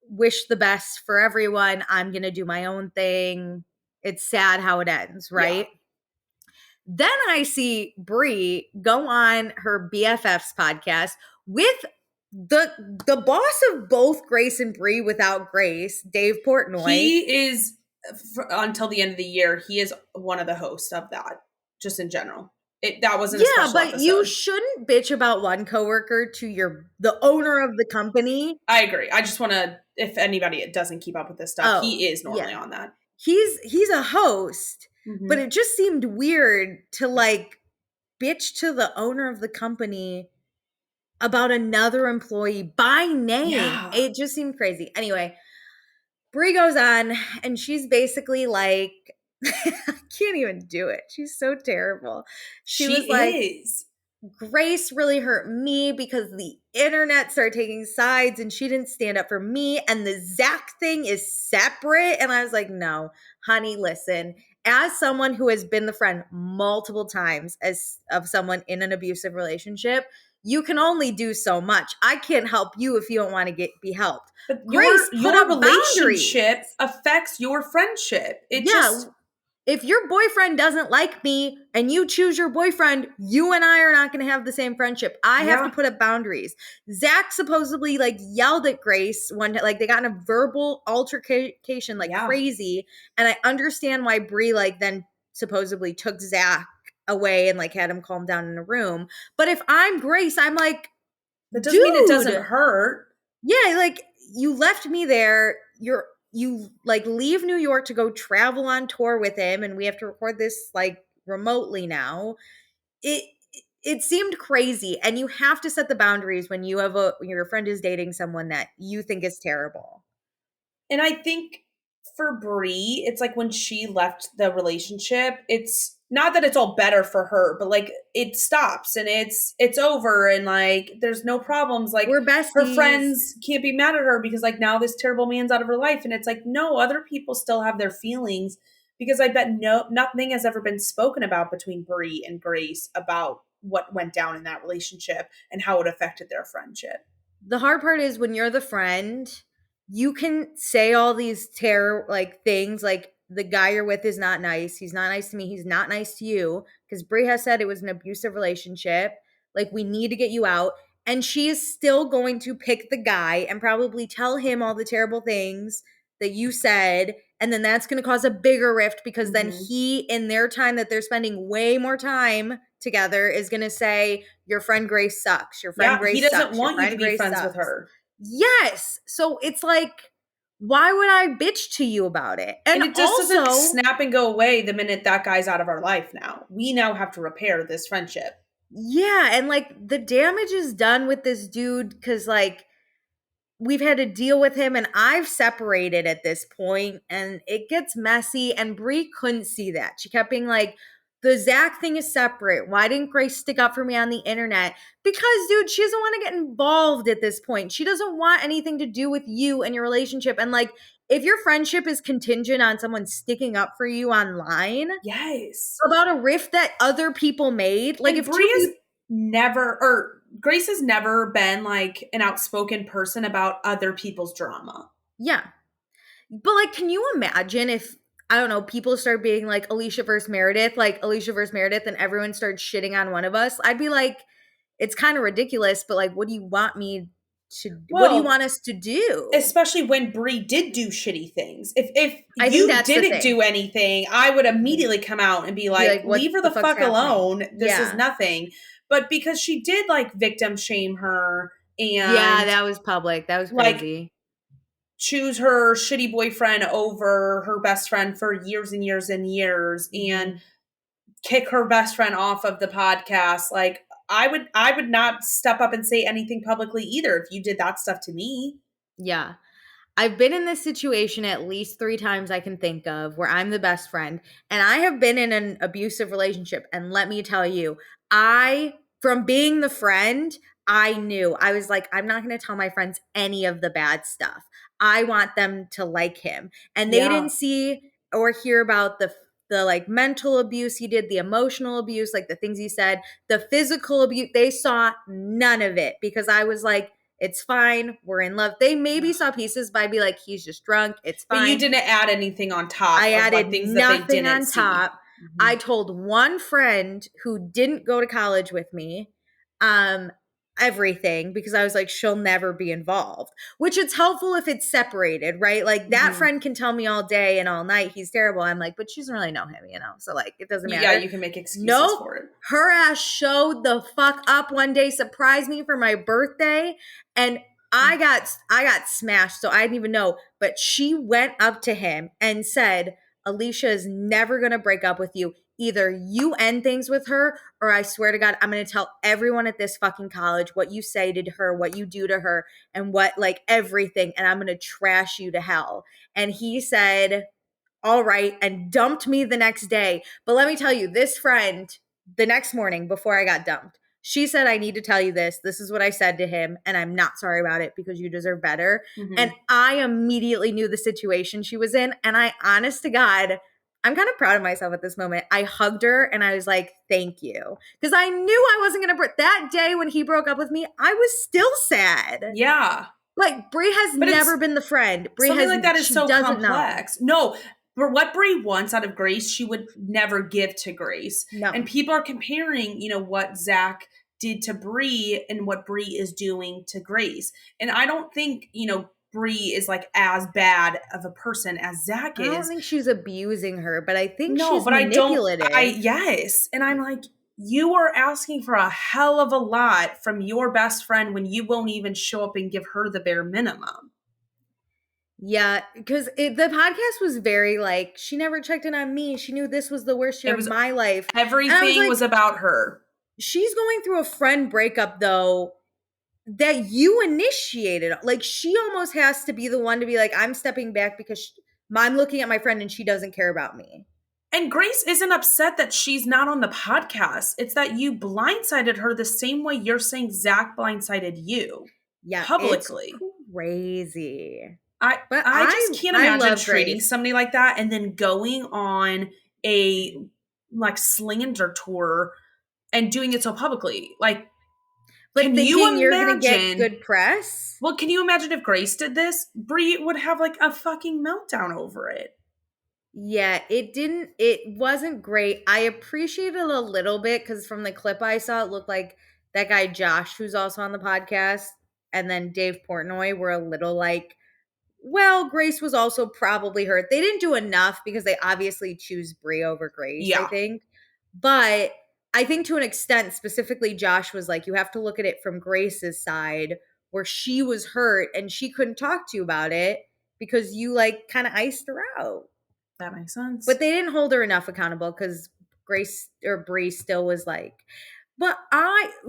wish the best for everyone. I'm going to do my own thing. It's sad how it ends, right? Yeah. Then I see Brie go on her BFF's podcast with the boss of both Grace and Brie without Grace, Dave Portnoy. He is, until the end of the year, he is one of the hosts of that, just in general. That wasn't a special episode. You shouldn't bitch about one coworker to the owner of the company. I agree. I just want to, if anybody doesn't keep up with this stuff, he is normally on that. He's a host, but it just seemed weird to like bitch to the owner of the company about another employee by name. Yeah. It just seemed crazy. Anyway, Brie goes on and she's basically like, I can't even do it. She's so terrible. She was like, Grace really hurt me because the internet started taking sides and she didn't stand up for me. And the Zach thing is separate. And I was like, no, honey, listen. As someone who has been the friend multiple times of someone in an abusive relationship, you can only do so much. I can't help you if you don't want to be helped. But Grace, your relationship affects your friendship. If your boyfriend doesn't like me and you choose your boyfriend, you and I are not going to have the same friendship. I have to put up boundaries. Zach supposedly like yelled at Grace one time, like they got in a verbal altercation like crazy. And I understand why Brie like then supposedly took Zach away and like had him calm down in a room. But if I'm Grace, I'm like, that doesn't mean it doesn't hurt. Yeah, like you left me there. You like leave New York to go travel on tour with him, and we have to record this like remotely now. It seemed crazy, and you have to set the boundaries when your friend is dating someone that you think is terrible. And I think for Brie, it's like when she left the relationship, it's not that it's all better for her, but like it stops and it's over and like there's no problems. Like We're her besties. friends can't be mad at her because like now this terrible man's out of her life. And it's like, no, other people still have their feelings because I bet nothing has ever been spoken about between Brie and Grace about what went down in that relationship and how it affected their friendship. The hard part is when you're the friend, you can say all these like things like the guy you're with is not nice. He's not nice to me. He's not nice to you. Because Brie has said it was an abusive relationship. Like, we need to get you out. And she is still going to pick the guy and probably tell him all the terrible things that you said. And then that's going to cause a bigger rift because then he, in their time that they're spending way more time together, is going to say, your friend Grace sucks. Your friend Yeah, he Grace doesn't sucks. Your want you to friend be Grace friends with sucks. her. Yes. So it's like, why would I bitch to you about it? And it just also, doesn't snap and go away the minute that guy's out of our life now. We now have to repair this friendship. yeah. And like the damage is done with this dude because like we've had to deal with him and I've separated at this point and it gets messy. And Brie couldn't see that. She kept being like, the Zach thing is separate. Why didn't Grace stick up for me on the internet? Because, dude, she doesn't want to get involved at this point. She doesn't want anything to do with you and your relationship. And like, if your friendship is contingent on someone sticking up for you online Yes. about a riff that other people made, like And if two Brie has people, never, or Grace has never been like an outspoken person about other people's drama. yeah. But like, can you imagine if, I don't know, people start being like Alicia versus Meredith, and everyone starts shitting on one of us? I'd be like, it's kind of ridiculous, but like, what do you want me to, what do you Well, want us to do? especially when Brie did do shitty things. If I think you that's the didn't thing. do anything, I would immediately come out and be Be like, like, what leave her the the fuck's fuck happening? alone. This is Yeah. nothing. But because she did like victim shame her Yeah, and that was public. That was like crazy. choose her shitty boyfriend over her best friend for years and years and years and Mhm. kick her best friend off of the podcast, like I would not step up and say anything publicly either if you did that stuff to me. Yeah. I've been in this situation at least 3 times I can think of where I'm the best friend, and I have been in an abusive relationship, and let me tell you, from being the friend, I knew. I was like, I'm not gonna tell my friends any of the bad stuff. I want them to like him. And they Yeah. didn't see or hear about the like mental abuse he did, the emotional abuse, like the things he said, the physical abuse. They saw none of it because I was like, it's fine. We're in love. They maybe saw pieces, but I'd be like, he's just drunk. It's But you fine. didn't add anything on top I of added like things that they nothing didn't on see. top. Mhm. I told one friend who didn't go to college with me, um, everything because I was like, she'll never be involved, which it's helpful if it's separated, right? Like that Mhm. friend can tell me all day and all night he's terrible. I'm like, but she doesn't really know him, so like it doesn't Yeah, matter. you can make excuses Nope. for it. Her ass showed the fuck up one day, surprised me for my birthday, and I got smashed, so I didn't even know. But she went up to him and said, Alicia is never gonna break up with you. Either you end things with her, or I swear to God, I'm gonna tell everyone at this fucking college what you say to her, what you do to her, and what like everything, and I'm gonna trash you to hell. And he said, all right, and dumped me the next day. But let me tell you, this friend, the next morning before I got dumped, she said, I need to tell you this. This is what I said to him, and I'm not sorry about it because you deserve better. And Mhm. I immediately knew the situation she was in. And I, honest to God, I'm kind of proud of myself at this moment. I hugged her and I was like, thank you. Because I knew I wasn't going to break. That day when he broke up with me, I was still sad. Yeah. Like, Brie has But it's never been the friend. something like that is She so doesn't know. complex. No, for what Brie wants out of Grace, she would never give to Grace. And No. people are comparing, what Zach did to Brie and what Brie is doing to Grace. And I don't think, Brie is like as bad of a person as Zach I don't is. think she's abusing her, but I think No, she's but manipulative. yes. And I'm like, you are asking for a hell of a lot from your best friend when you won't even show up and give her the bare minimum. Yeah, because the podcast was very like, she never checked in on me. She knew this was the worst It year of was my life. And I was everything like, was about her. she's going through a friend breakup though that you initiated. Like, she almost has to be the one to be like, I'm stepping back because I'm looking at my friend and she doesn't care about me. And Grace isn't upset that she's not on the podcast. It's that you blindsided her the same way you're saying Zach blindsided you Yeah, it's publicly. crazy. I But I just can't I imagine love treating Grace. somebody like that and then going on a like slander tour and doing it so publicly. Like, But can you thinking you're gonna get imagine? good press? Well, can you imagine if Grace did this? Brie would have like a fucking meltdown over it. Yeah, it wasn't great. I appreciate it a little bit because from the clip I saw, it looked like that guy Josh, who's also on the podcast, and then Dave Portnoy were a little like, well, Grace was also probably hurt. They didn't do enough because they obviously choose Brie over Grace, I Yeah, think. But I think to an extent, specifically Josh was like, you have to look at it from Grace's side where she was hurt and she couldn't talk to you about it because you like kind of iced her out. that makes sense. But they didn't hold her enough accountable because Grace or Bree still was like, but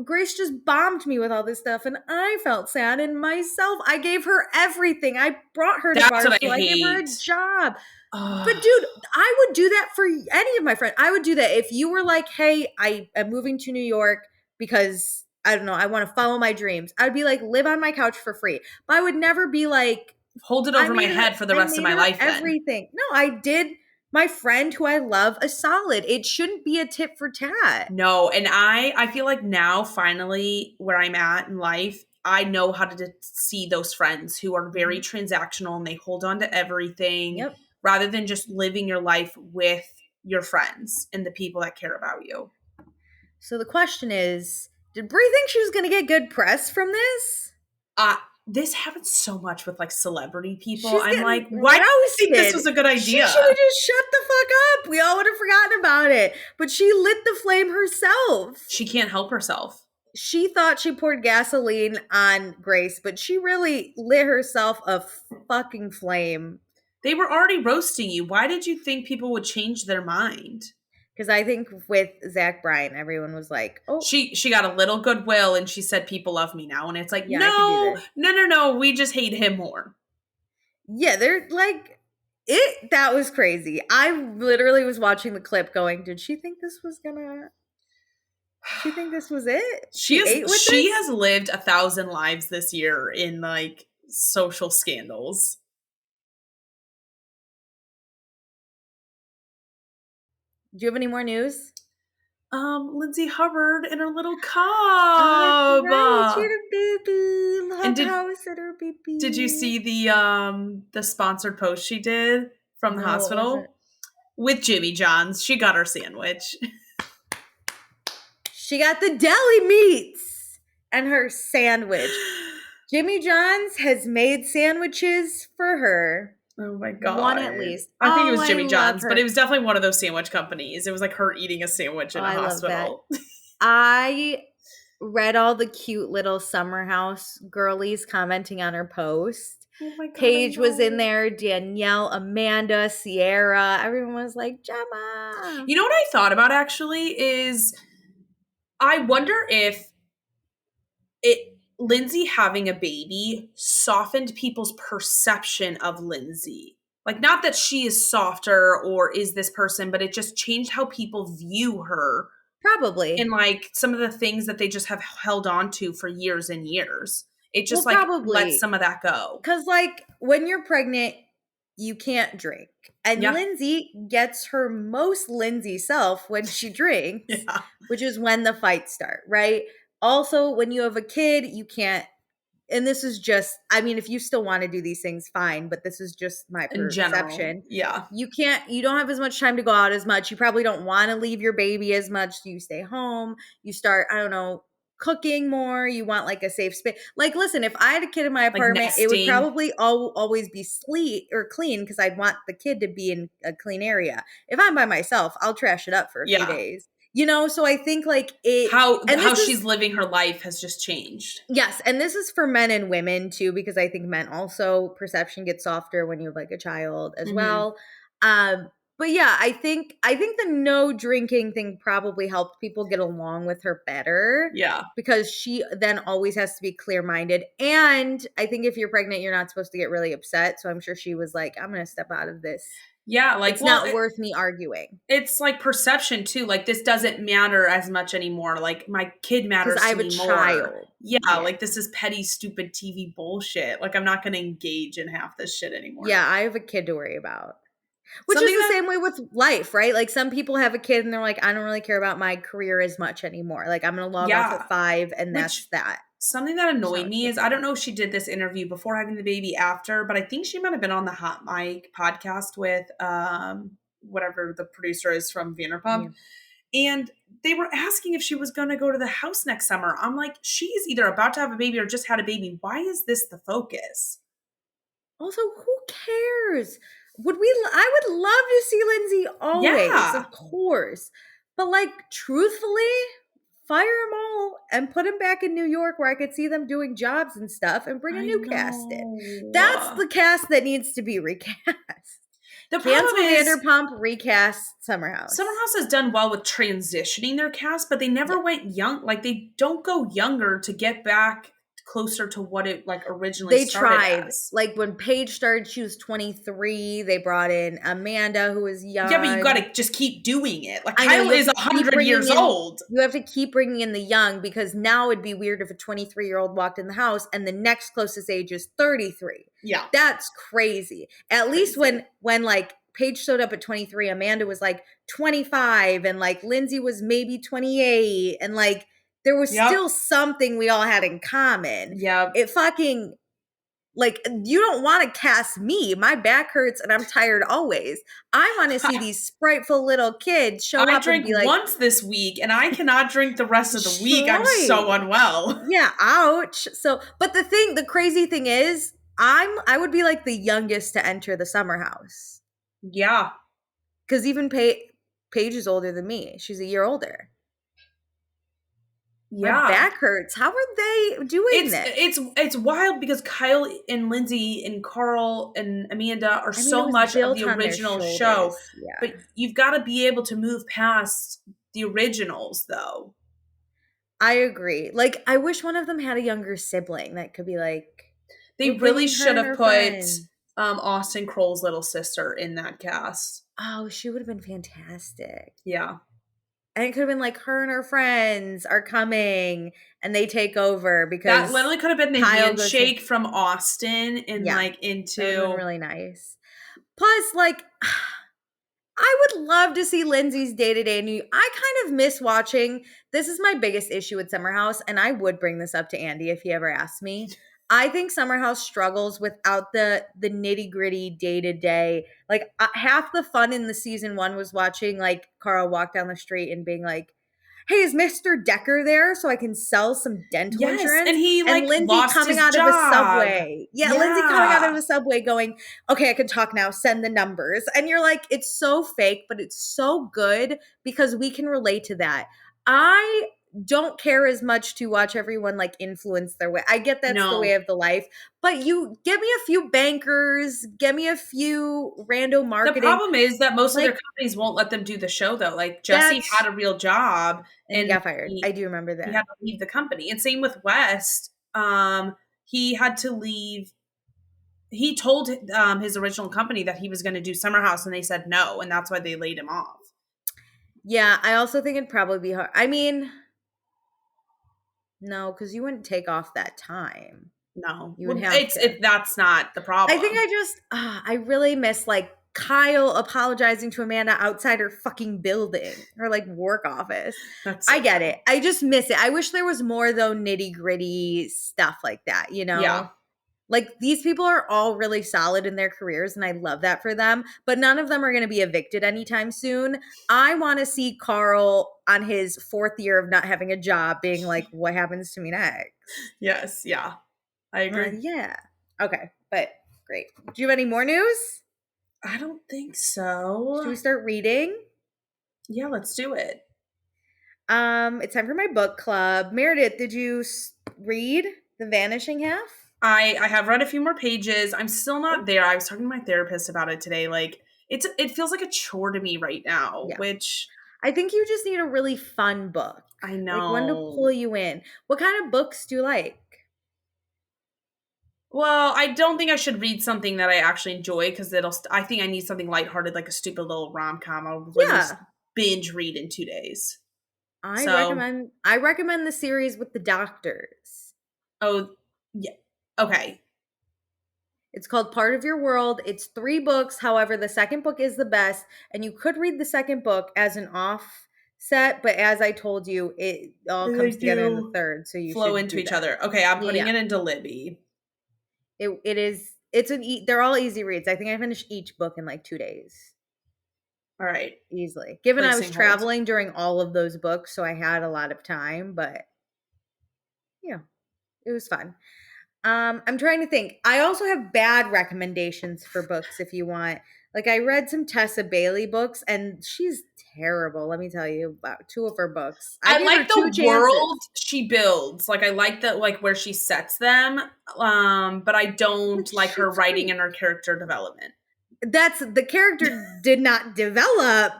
Grace just bombed me with all this stuff and I felt sad in myself. I gave her everything. I brought her to That's what I Barstool. I gave her a hate. job. But Ugh. dude, I would do that for any of my friends. I would do that if you were like, hey, I am moving to New York because I don't know, I want to follow my dreams. I'd be like, live on my couch for free. But I would never be like, Hold it over my head for the I rest of made my her life then. everything. No, I did my friend who I love a solid. It shouldn't be a tit for tat. No, and I feel like now finally where I'm at in life, I know how to see those friends who are very transactional and they hold on to everything Yep. rather than just living your life with your friends and the people that care about you. So the question is, did Brie think she was going to get good press from this? This happens so much with like celebrity people. She's I'm getting like, why do you think this roasted. was a good She idea? should have just shut the fuck up. We all would have forgotten about it. But she lit the flame herself. She can't help herself. She thought she poured gasoline on Grace, but she really lit herself a fucking flame. They were already roasting you. Why did you think people would change their mind? Because I think with Zach Bryan, everyone was like, "Oh, She got a little goodwill and she said people love me now. And it's like, yeah, I could do no, this." no. We just hate him more. Yeah, they're like it. That was crazy. I literally was watching the clip, going, "Did she think this was gonna? She think this was it? She ate with She this? has lived 1,000 lives this year in like social scandals. Do you have any more news? Lindsay Hubbard and her little Oh, cub. that's right. She had a baby. Love And how I said her baby. did you see the sponsored post she did from the No, what was hospital it? with Jimmy John's? She got her sandwich. She got the deli meats and her sandwich. Jimmy John's has made sandwiches for her. Oh my god. One at least. I think it was Oh, Jimmy I love John's, her. but it was definitely one of those sandwich companies. It was like her eating a sandwich in Oh, a I love hospital. I read all the cute little summer house girlies commenting on her post. Oh my god. Paige I was in know. there, Danielle, Amanda, Sierra. Everyone was like, Gemma. You know what I thought about actually is I wonder if Lindsay having a baby softened people's perception of Lindsay. Like, not that she is softer or is this person, but it just changed how people view her Probably. and like some of the things that they just have held on to for years and years. It just Well, like probably. lets some of that go. Because, like, when you're pregnant, you can't drink. And Yeah. Lindsay gets her most Lindsay self when she drinks, Yeah. which is when the fights start, right? Also, when you have a kid, you can't. And this is just, I mean, if you still want to do these things, fine, but this is just my In general. perception. Yeah. You don't have as much time to go out as much. You probably don't want to leave your baby as much. You stay home. You start, I don't know, cooking more. You want like a safe space. Like, listen, if I had a kid in my apartment, it would nesting. probably always be clean because I'd want the kid to be in a clean area. If I'm by myself, I'll trash it up for a few days. You know, so I think like it how she's living her life has just changed. Yes, and this is for men and women too, because I think men also perception gets softer when you have like a child as well. But yeah, I think the no drinking thing probably helped people get along with her better. Yeah. Because she then always has to be clear-minded. And I think if you're pregnant, you're not supposed to get really upset. So I'm sure she was like, I'm gonna step out of this. Yeah, like, It's not worth me arguing it's like perception too. Like, this doesn't matter as much anymore. Like, my kid because matters I to have a me more. child. Yeah, Yeah. like this is petty, stupid TV bullshit. Like, I'm not going to engage in half this shit anymore. Yeah, I have a kid to worry about. Which is Something the that, same way with life, right? Like some people have a kid and they're like, I don't really care about my career as much anymore. Like I'm gonna log off yeah, at 5 and that's which that. something that It's not annoyed what me is kids I do. don't know if she did this interview before having the baby after, but I think she might have been on the Hot Mic podcast with whatever the producer is from Vanderpump. Yeah. And they were asking if she was going to go to the house next summer. I'm like, she's either about to have a baby or just had a baby. Why is this the focus? Also, who cares? I would love to see Lindsay always, Yeah, of course. But like truthfully, fire them all and put them back in New York where I could see them doing jobs and stuff and bring a I new cast in. That's know. the cast that needs to be recast. The problem Cancel is Vanderpump, recast Summer Summer House. House has done well with transitioning their cast, but they Yeah. never went young. Like, they don't go younger to get back closer to what it like originally They started tried. as. Like when Paige started, she was 23. They brought in Amanda, who was Yeah, but you got young. to just keep doing it. Like, I know Kyle you have is to keep 100 bringing years in. old. You have to keep bringing in the young because now it'd be weird if a 23-year-old walked in the house and the next closest age is 33. Yeah. That's crazy. At least when like Paige showed up at 23, Amanda was like 25 and like Lindsay was maybe 28 and like there was Yep. still something we all had in common. Yep. It fucking like you don't want to cast me. My back hurts and I'm tired always. I want to see these spriteful little kids show I up and drank be like, once this week and I cannot drink the rest of the week. I'm right. so unwell. Yeah, ouch. So, but the crazy thing is, I would be like the youngest to enter the summer house Yeah. because even Paige is older than me. She's a year older. My Yeah. back hurts. How are they doing this? It's wild because Kyle and Lindsay and Carl and Amanda are I mean, it so was much of built the on their original show, shoulders. Yeah, but you've got to be able to move past the originals though. I agree. Like, I wish one of them had a younger sibling that could be like, They we're really bringing her should and have her put friends. Austin Kroll's little sister in that cast. Oh, she would have been fantastic. Yeah. And it could have been like her and her friends are coming and they take over because That literally could have been the Kyle goes to, handshake from Austin and yeah, like that would have been into really nice. Plus, like, I would love to see Lindsay's day to day. I kind of miss watching. This is my biggest issue with Summer House, and I would bring this up to Andy if he ever asked me. I think Summer House struggles without the nitty gritty day to day. Like half the fun in the season 1 was watching like Carl walk down the street and being like, "Hey, is Mr. Decker there so I can sell some dental yes, insurance?" and he And like Lindsay lost coming his out of a job. subway. Yeah, Lindsay coming out of Yeah. a subway going, "Okay, I can talk now. Send the numbers." And you're like, it's so fake, but it's so good because we can relate to that. I don't care as much to watch everyone like influence their way. I get that's the way No. of the life, but you give me a few bankers, give me a few rando The marketing. problem is that most of their Like, companies won't let them do the show though. Like Jesse had a real job and he got fired. I do remember he that. had to leave the company. And same with West. He had to leave. He told his original company that he was going to do Summer House, and they said no, and that's why they laid him off. Yeah, I also think it'd probably be hard. I mean, no, because you wouldn't take off that time. No, You would have to. That's not the problem. I think I really miss like Kyle apologizing to Amanda outside her fucking building, her like work office. That's so I get it. I just miss it. I wish there was more though nitty gritty stuff like that, you know? Yeah. Like these people are all really solid in their careers and I love that for them, but none of them are going to be evicted anytime soon. I want to see Carl on his 4th year of not having a job being like, what happens to me next? Yes, yeah. I agree. Yeah. Okay, but great. Do you have any more news? I don't think so. Should we start reading? Yeah, let's do it. It's time for my book club. Meredith, did you read The Vanishing Half? I have read a few more pages. I'm still not there. I was talking to my therapist about it today. Like it feels like a chore to me right now, Yeah. which I think you just need a really fun book. I know. Like one to pull you in. What kind of books do you like? Well, I don't think I should read something that I actually enjoy because I think I need something lighthearted, like a stupid little rom com. I'll literally Yeah. binge read in 2 days. I So, recommend I recommend the series with the doctors. oh, yeah. Okay. It's called Part of Your World. It's 3 books. However, the second book is the best, and you could read the second book as an offset, but as I told you, it all They comes together in the do third, so you flow should into do each that. other. Okay, I'm Yeah, putting yeah. it into Libby. It is it's they're all easy reads. I think I finished each book in like 2 days. All right. Easily. Given I was Placing hold. traveling during all of those books, so I had a lot of time, but yeah, it was fun. I'm trying to think. I also have bad recommendations for books if you want. Like I read some Tessa Bailey books and she's terrible. Let me tell you about 2 of her books. I I gave her like 2 the world chances. she builds. Like I like that like where she sets them. But I But don't like her she's writing great. and her character development. That's the character did not develop.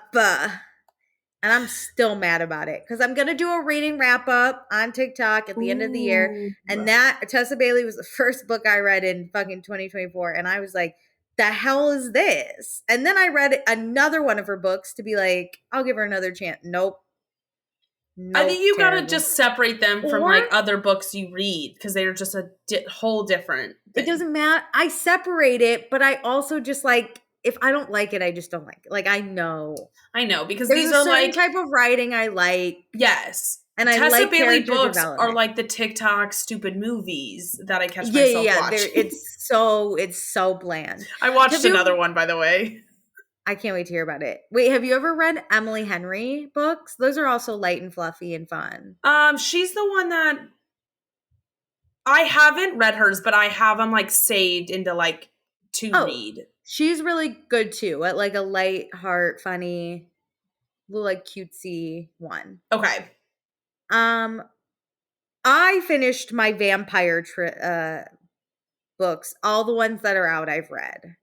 And I'm still mad about it because I'm gonna do a reading wrap up on TikTok at the end of the year. Ooh. And that Tessa Bailey was the first book I read in fucking 2024. And I was like, the hell is this? And then I read another one of her books to be like, I'll give her another chance. Nope. I think Nope. you gotta Terrible. just separate them from Or like other books you read because they're just a whole different it thing. doesn't matter. I separate it, but I also just like, if I don't like it, I just don't like it. Like I know. I know because There's these a are certain like type of writing I like. yes. And I Tessa like Bailey character books are development. like the TikTok stupid movies that I catch Yeah, myself yeah, watching. it's so bland. I watched Have you another ever one, by the way. I can't wait to hear about it. Wait, have you ever read Emily Henry books? Those are also light and fluffy and fun. She's the one that I haven't read hers, but I have them like saved into like to Oh, read. she's really good too at like a light heart, funny, little like cutesy one. Okay. Um, I finished my vampire books, all the ones that are out I've read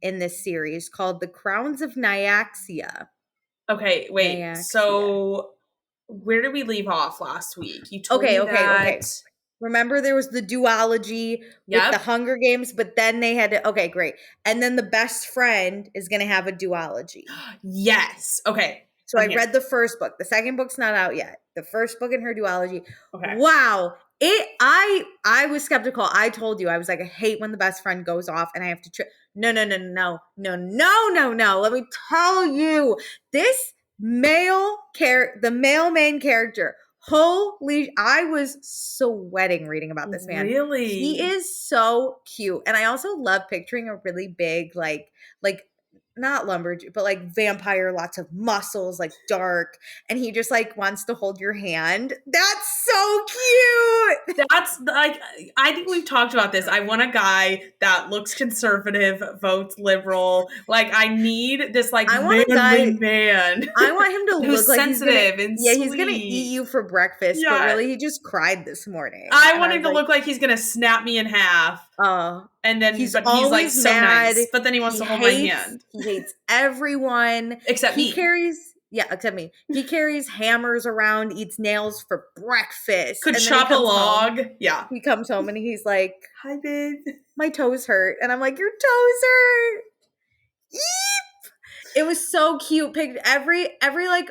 in this series called The Crowns of Nyaxia. Okay, wait. Nyaxia. So where did we leave off last week? You told Okay, me okay, that. okay. Remember there was the duology with the Yep. Hunger Games, but then they had to, okay, great. And then the best friend is going to have a duology. Yes. Okay. So I I'm here. read the first book. The second book's not out yet. The first book in her duology. Okay. Wow. I was skeptical. I told you. I was like, I hate when the best friend goes off and I have to no. Let me tell you. This the male main character. Holy, I was sweating reading about this man. Really? He is so cute. And I also love picturing a really big, like not lumberjack, but like vampire, lots of muscles, like dark. And he just like wants to hold your hand. That's so cute. That's like I think we've talked about this. I want a guy that looks conservative, votes liberal. Like I need this like I want a guy. man. I want him to who's look like sensitive and he's gonna sweet. eat you for breakfast. Yeah. But really, he just cried this morning. I want him to look like he's gonna snap me in half. And then he's but always he's like so mad. nice. But then he wants to hold my hand. He hates everyone. Except me. Except me. He carries hammers around, eats nails for breakfast. Could chop a log. Yeah. He comes home and he's like, hi, babe. My toes hurt. And I'm like, your toes hurt. Eep! It was so cute. Picked every like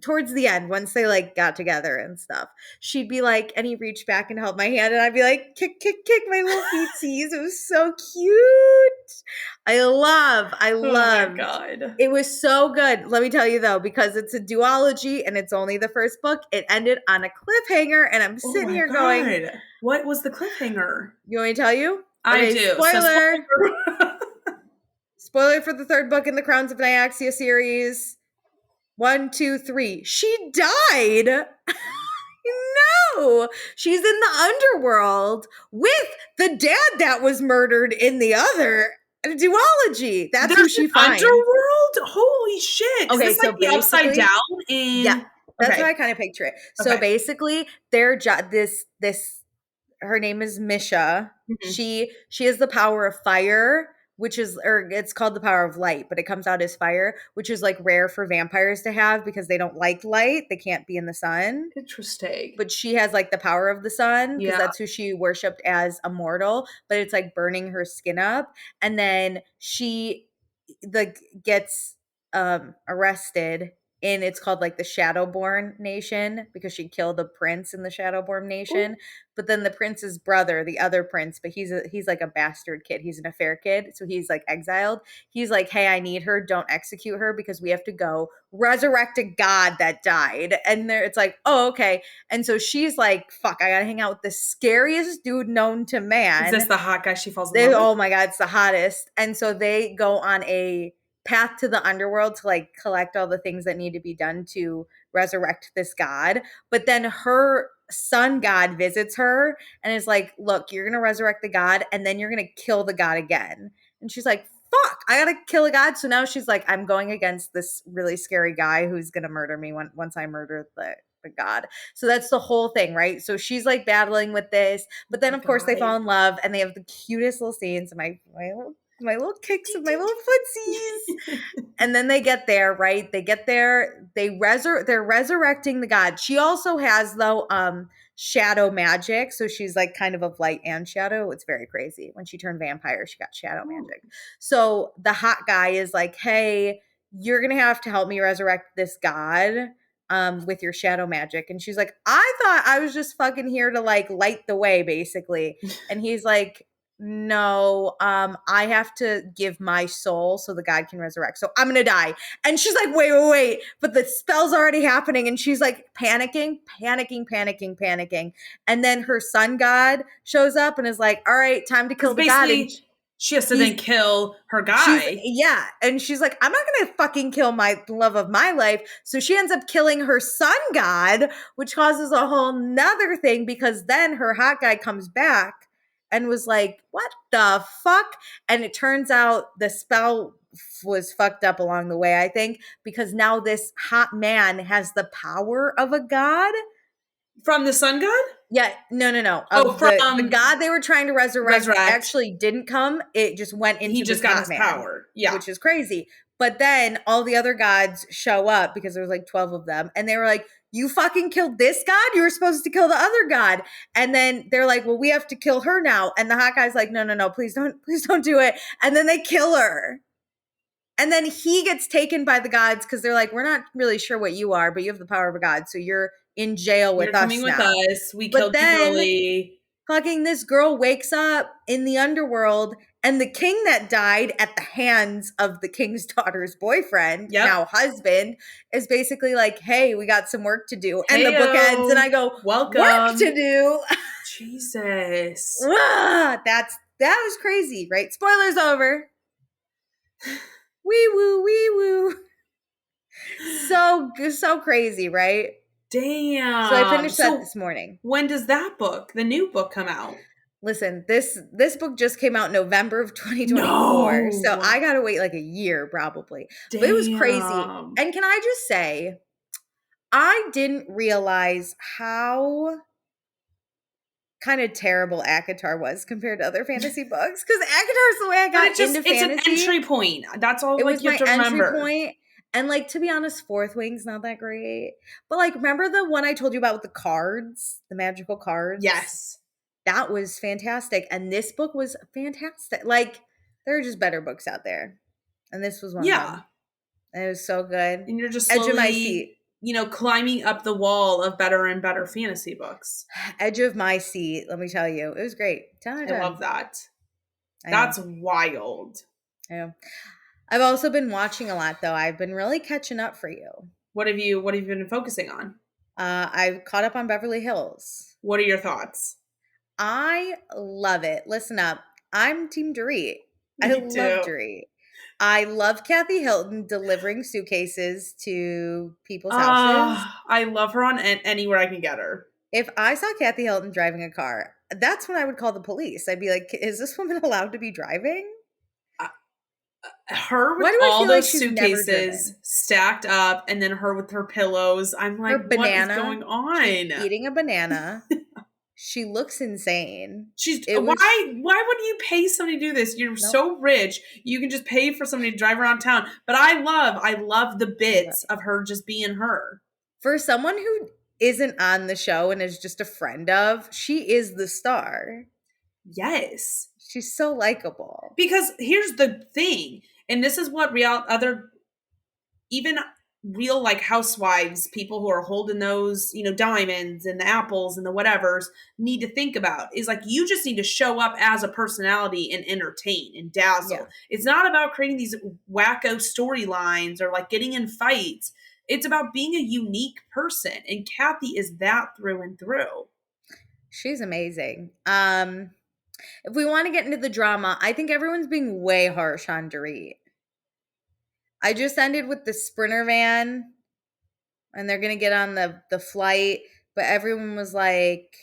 towards the end, once they like got together and stuff, she'd be like, and he reached back and held my hand, and I'd be like, kick, kick, kick my little feetsies. It was so cute. I love. Oh my God. It was so good. Let me tell you though, because it's a duology and it's only the first book, it ended on a cliffhanger, and I'm sitting here going, what was the cliffhanger? You want me to tell you? I do. Spoiler. Spoiler for the third book in the Crowns of Nyaxia series. 1, 2, 3. She died. No, she's in the underworld with the dad that was murdered in the other duology. That's who she finds. Underworld? Holy shit! Okay, is this like the upside down? Yeah, that's how I kind of picture it. So basically, their this her name is Misha. Mm-hmm. She has the power of fire, which is, or it's called the power of light, but it comes out as fire, which is like rare for vampires to have because they don't like light. They can't be in the sun. Interesting. But she has like the power of the sun because Yeah. that's who she worshipped as immortal, but it's like burning her skin up. And then she like gets arrested in, it's called like the Shadowborn Nation because she killed a prince in the Shadowborn Nation. Ooh. But then the prince's brother, the other prince, but he's like a bastard kid. He's an affair kid, so he's like exiled. He's like, "Hey, I need her. Don't execute her because we have to go resurrect a god that died." And there, it's like, "Oh, okay." And so she's like, "Fuck, I gotta hang out with the scariest dude known to man." Is this the hot guy she falls in love with? Oh my god, it's the hottest. And so they go on a path to the underworld to like collect all the things that need to be done to resurrect this god. But then her sun god visits her and is like, "Look, you're gonna resurrect the god and then you're gonna kill the god again." And she's like, "Fuck, I gotta kill a god." So now she's like, "I'm going against this really scary guy who's gonna murder me once I murder the god." So that's the whole thing, right? So she's like battling with this, but then of course they fall in love and they have the cutest little scenes. My little kicks of my little footsies. And then they get there, right? They get there, they're resurrecting the god. She also has though shadow magic, so she's like kind of light and shadow. It's very crazy. When she turned vampire, she got shadow magic. So the hot guy is like, "Hey, you're gonna have to help me resurrect this god with your shadow magic." And she's like, "I thought I was just fucking here to like light the way, basically." And he's like, "No, I have to give my soul so the god can resurrect. So I'm gonna die." And she's like, wait. But the spell's already happening. And she's like panicking. And then her sun god shows up and is like, "All right, time to kill the god." And she has to then kill her guy. Yeah. And she's like, "I'm not going to fucking kill my love of my life." So she ends up killing her sun god, which causes a whole nother thing because then her hot guy comes back and was like, "What the fuck?" And it turns out the spell was fucked up along the way, I think, because now this hot man has the power of a god. From the sun god? Yeah, no. The god they were trying to resurrect actually didn't come. It just went into he just got his power. Yeah. Which is crazy. But then all the other gods show up because there was like 12 of them. And they were like, "You fucking killed this god? You were supposed to kill the other god." And then they're like, "Well, we have to kill her now." And the hot guy's like, No, please don't do it." And then they kill her. And then he gets taken by the gods because they're like, "We're not really sure what you are, but you have the power of a god. So you're in jail with us now." You're coming with us. We killed you early. Fucking this girl wakes up in the underworld and the king that died at the hands of the king's daughter's boyfriend, now husband, is basically like, "Hey, we got some work to do." And the book ends and I go, "Welcome. Work to do." Jesus. That was crazy, right? Spoilers over. Wee woo. So crazy, right? Damn. So I finished that this morning. When does that book, the new book, come out? Listen, this book just came out November of 2024. No. So I gotta wait like a year probably. Damn. But it was crazy. And can I just say, I didn't realize how kind of terrible ACOTAR was compared to other fantasy books. Because ACOTAR is the way I got into fantasy. It's an entry point. That's all it like was you have my to remember. Entry point. And like, to be honest, Fourth Wing's not that great. But like, remember the one I told you about with the cards? The magical cards? Yes. That was fantastic. And this book was fantastic. Like, there are just better books out there. And this was one of them. And it was so good. And you're just slowly, edge of my seat. Climbing up the wall of better and better fantasy books. Edge of my seat, let me tell you. It was great. 10 out of 10. I love that. That's wild. Yeah. I've also been watching a lot, though. I've been really catching up for you. What have you been focusing on? I've caught up on Beverly Hills. What are your thoughts? I love it. Listen up. I'm Team Dorit. I love Dorit. I love Kathy Hilton delivering suitcases to people's houses. I love her on anywhere I can get her. If I saw Kathy Hilton driving a car, that's when I would call the police. I'd be like, "Is this woman allowed to be driving?" Her with all those suitcases stacked up, and then her with her pillows. I'm like, what is going on? She's eating a banana. She looks insane. She's It was why would you pay somebody to do this? You're nope. so rich. You can just pay for somebody to drive around town. But I love the bits of her just being her. For someone who isn't on the show and is just a friend of, she is the star. Yes. She's so likable. Because here's the thing, and this is what even real like housewives, people who are holding those, diamonds and the apples and the whatevers need to think about is like, you just need to show up as a personality and entertain and dazzle. Yeah. It's not about creating these wacko storylines or like getting in fights. It's about being a unique person. And Kathy is that through and through. She's amazing. If we want to get into the drama, I think everyone's being way harsh on Dorit. I just ended with the Sprinter van, and they're going to get on the flight, but everyone was like...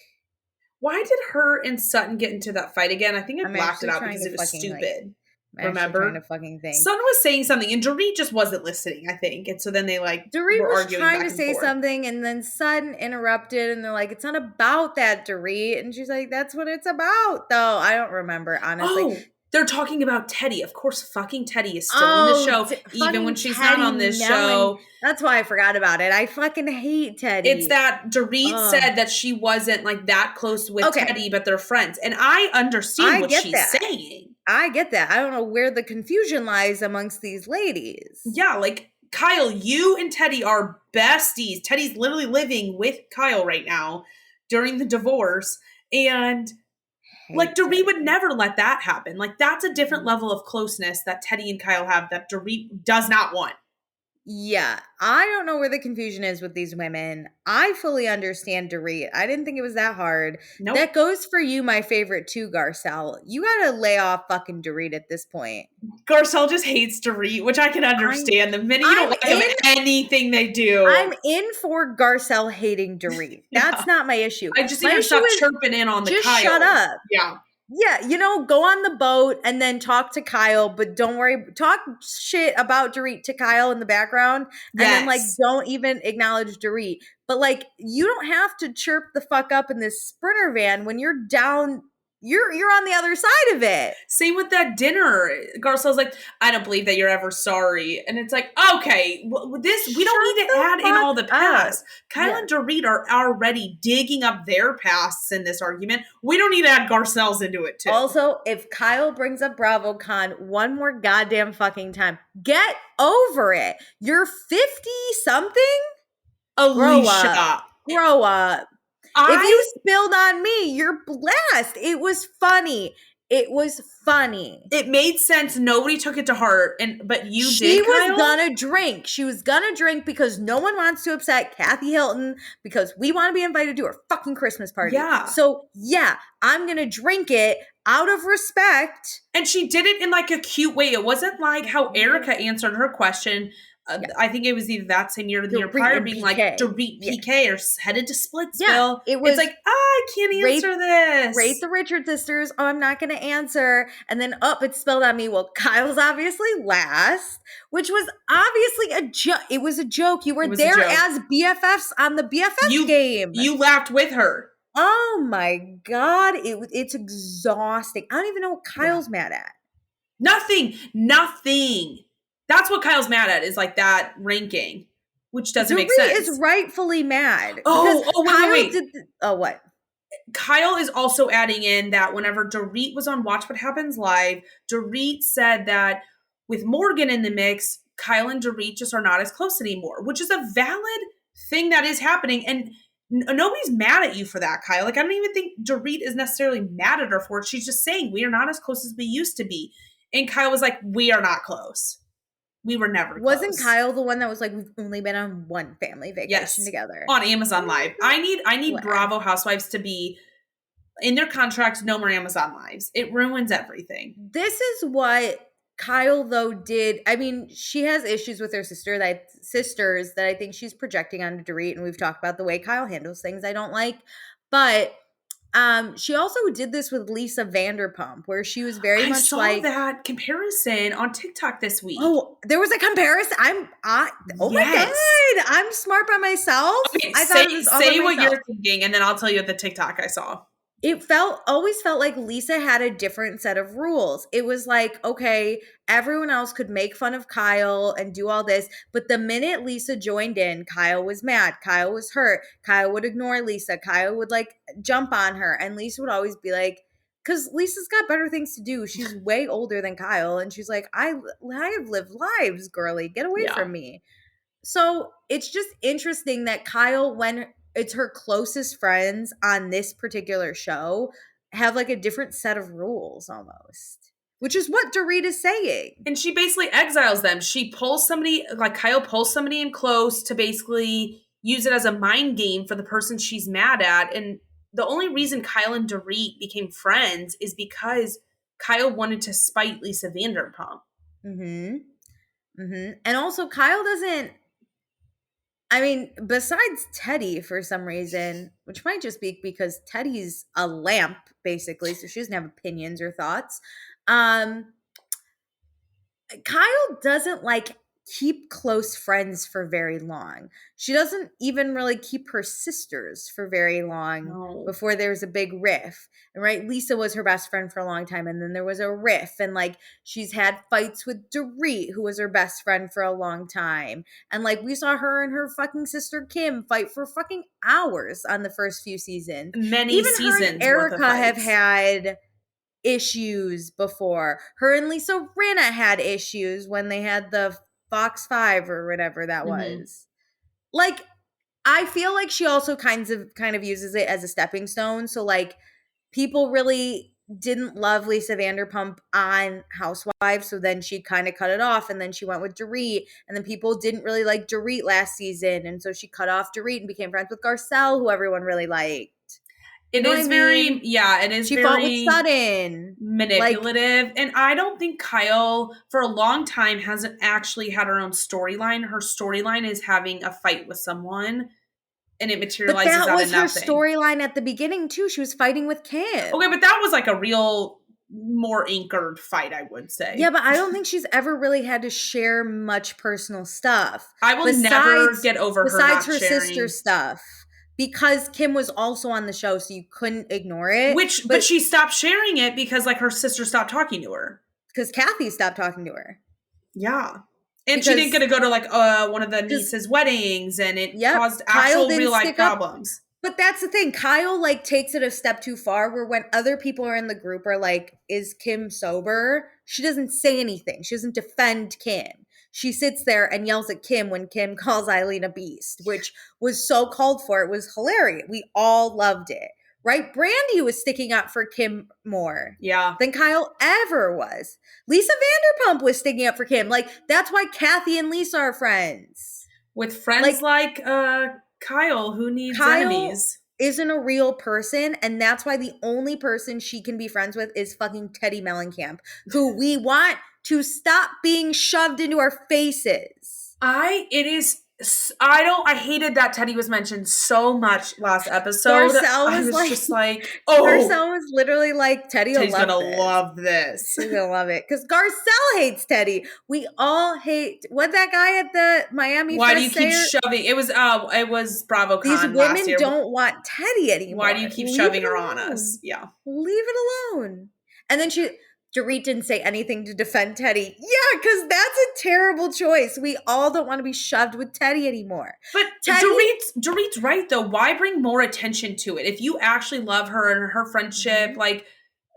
Why did her and Sutton get into that fight again? I think I blocked it out because it was stupid. Remember? Trying to fucking think. Sutton was saying something, and Dorit just wasn't listening, I think. And so then they Dorit was trying to say something, and then Sutton interrupted, and they're like, it's not about that, Dorit. And she's like, that's what it's about, though. I don't remember, honestly. Oh, they're talking about Teddy. Of course, fucking Teddy is still in the show, even when she's not on this show. That's why I forgot about it. I fucking hate Teddy. It's that Dorit said that she wasn't like that close with Teddy, but they're friends. And I understand what she's saying. I get that. I don't know where the confusion lies amongst these ladies. Yeah, like Kyle, you and Teddy are besties. Teddy's literally living with Kyle right now during the divorce. And like Dorit would never let that happen. Like that's a different level of closeness that Teddy and Kyle have that Dorit does not want. Yeah, I don't know where the confusion is with these women. I fully understand Dorit. I didn't think it was that hard. Nope. That goes for you, my favorite too, Garcelle. You gotta lay off fucking Dorit at this point. Garcelle just hates Dorit, which I can understand. The minute you don't like them, anything they do. I'm in for Garcelle hating Dorit. That's not my issue. I just need her to stop chirping in on the Kyle. Just shut up. Yeah. Yeah, go on the boat and then talk to Kyle, but don't worry, talk shit about Dorit to Kyle in the background, and then don't even acknowledge Dorit. But you don't have to chirp the fuck up in this Sprinter van when you're down. You're on the other side of it. Same with that dinner. Garcelle's like, I don't believe that you're ever sorry. And it's like, okay, we don't need to add in all the past. Kyle and Dorit are already digging up their pasts in this argument. We don't need to add Garcelle's into it too. Also, if Kyle brings up BravoCon one more goddamn fucking time, get over it. You're 50-something? Alicia. Grow up. If you spilled on me, you're blessed. It was funny. It made sense. Nobody took it to heart, but you did. She was gonna drink. She was gonna drink because no one wants to upset Kathy Hilton because we want to be invited to her fucking Christmas party. Yeah. So yeah, I'm gonna drink it out of respect. And she did it in a cute way. It wasn't like how Erica answered her question. I think it was either that same year or the year prior, being like Dorit PK or headed to Splitsville. Yeah, it's like, I can't answer this. Rate the Richard sisters. Oh, I'm not going to answer. And then it spilled on me. Well, Kyle's obviously last, which was obviously a joke. It was a joke. You were there as BFFs on the BFF game. You laughed with her. Oh my God. It's exhausting. I don't even know what Kyle's mad at. Nothing. That's what Kyle's mad at is that ranking, which doesn't make sense. Dorit is rightfully mad. Wait. What? Kyle is also adding in that whenever Dorit was on Watch What Happens Live, Dorit said that with Morgan in the mix, Kyle and Dorit just are not as close anymore, which is a valid thing that is happening. And nobody's mad at you for that, Kyle. I don't even think Dorit is necessarily mad at her for it. She's just saying we are not as close as we used to be. And Kyle was like, we are not close. We were never close. Wasn't Kyle the one that was like, we've only been on one family vacation together? On Amazon Live. I need Bravo Housewives to be in their contracts, no more Amazon Lives. It ruins everything. This is what Kyle, though, did. I mean, she has issues with her sisters that I think she's projecting onto Dorit, and we've talked about the way Kyle handles things I don't like. But she also did this with Lisa Vanderpump, where she was very much saw that comparison on TikTok this week. Oh, there was a comparison. My God, I'm smart by myself. Okay, say what you're thinking, and then I'll tell you the TikTok I saw. it always felt like Lisa had a different set of rules. It was like, okay, everyone else could make fun of Kyle and do all this, but the minute Lisa joined in, Kyle was mad, Kyle was hurt, Kyle would ignore Lisa, Kyle would like jump on her, and Lisa would always be like, because Lisa's got better things to do. She's way older than Kyle, and she's like, I have lived lives, girly. Get away from me. So it's just interesting that Kyle, when it's her closest friends on this particular show, have like a different set of rules almost, which is what Dorit is saying. And she basically exiles them. She pulls somebody, like Kyle pulls somebody in close to basically use it as a mind game for the person she's mad at. And the only reason Kyle and Dorit became friends is because Kyle wanted to spite Lisa Vanderpump. And also Kyle doesn't, I mean, besides Teddy, for some reason, which might just be because Teddy's a lamp, basically, so she doesn't have opinions or thoughts. Kyle doesn't like keep close friends for very long. She doesn't even really keep her sisters for very long before there's a big riff. And right, Lisa was her best friend for a long time, and then there was a riff, and like she's had fights with Dorit, who was her best friend for a long time. And like we saw her and her fucking sister Kim fight for fucking hours on the first few seasons. Many seasons. Her and Erica have had issues before. Her and Lisa Rinna had issues when they had the Fox 5 or whatever that was. Like, I feel like she also kind of uses it as a stepping stone. So like people really didn't love Lisa Vanderpump on Housewives, so then she kind of cut it off, and then she went with Dorit, and then people didn't really like Dorit last season, and so she cut off Dorit and became friends with Garcelle, who everyone really liked. It is very, it is she very fought with Sutton. Manipulative. Like, and I don't think Kyle, for a long time, hasn't actually had her own storyline. Her storyline is having a fight with someone, and it materializes out of nothing. That was her storyline at the beginning, too. She was fighting with Kim. Okay, but that was like a real, more anchored fight, I would say. Yeah, but I don't think she's ever really had to share much personal stuff. I will never get over her not sharing. Besides her sister stuff. Because Kim was also on the show, so you couldn't ignore it. But she stopped sharing it because, like, her sister stopped talking to her. Because Kathy stopped talking to her. Yeah. And she didn't get to go to, like, one of the niece's weddings, and it caused actual real-life problems. But that's the thing. Kyle, like, takes it a step too far, where when other people are in the group are like, is Kim sober? She doesn't say anything. She doesn't defend Kim. She sits there and yells at Kim when Kim calls Eileen a beast, which was so called for. It was hilarious. We all loved it, right? Brandy was sticking up for Kim more than Kyle ever was. Lisa Vanderpump was sticking up for Kim. Like, that's why Kathy and Lisa are friends. With friends like Kyle, who needs enemies. Isn't a real person, and that's why the only person she can be friends with is fucking Teddy Mellencamp, who we want to stop being shoved into our faces. I hated that Teddy was mentioned so much last episode. Garcelle was just like, Garcelle was literally like, Teddy's gonna love this. He's gonna love it. Because Garcelle hates Teddy. We all hate, what that guy at the Miami Why do you keep shoving? It was BravoCon. These women don't want Teddy anymore. Why do you keep shoving her on us? Yeah. Leave it alone. And then Dorit didn't say anything to defend Teddy. Yeah, because that's a terrible choice. We all don't want to be shoved with Teddy anymore. But Dorit's right, though. Why bring more attention to it? If you actually love her and her friendship, like,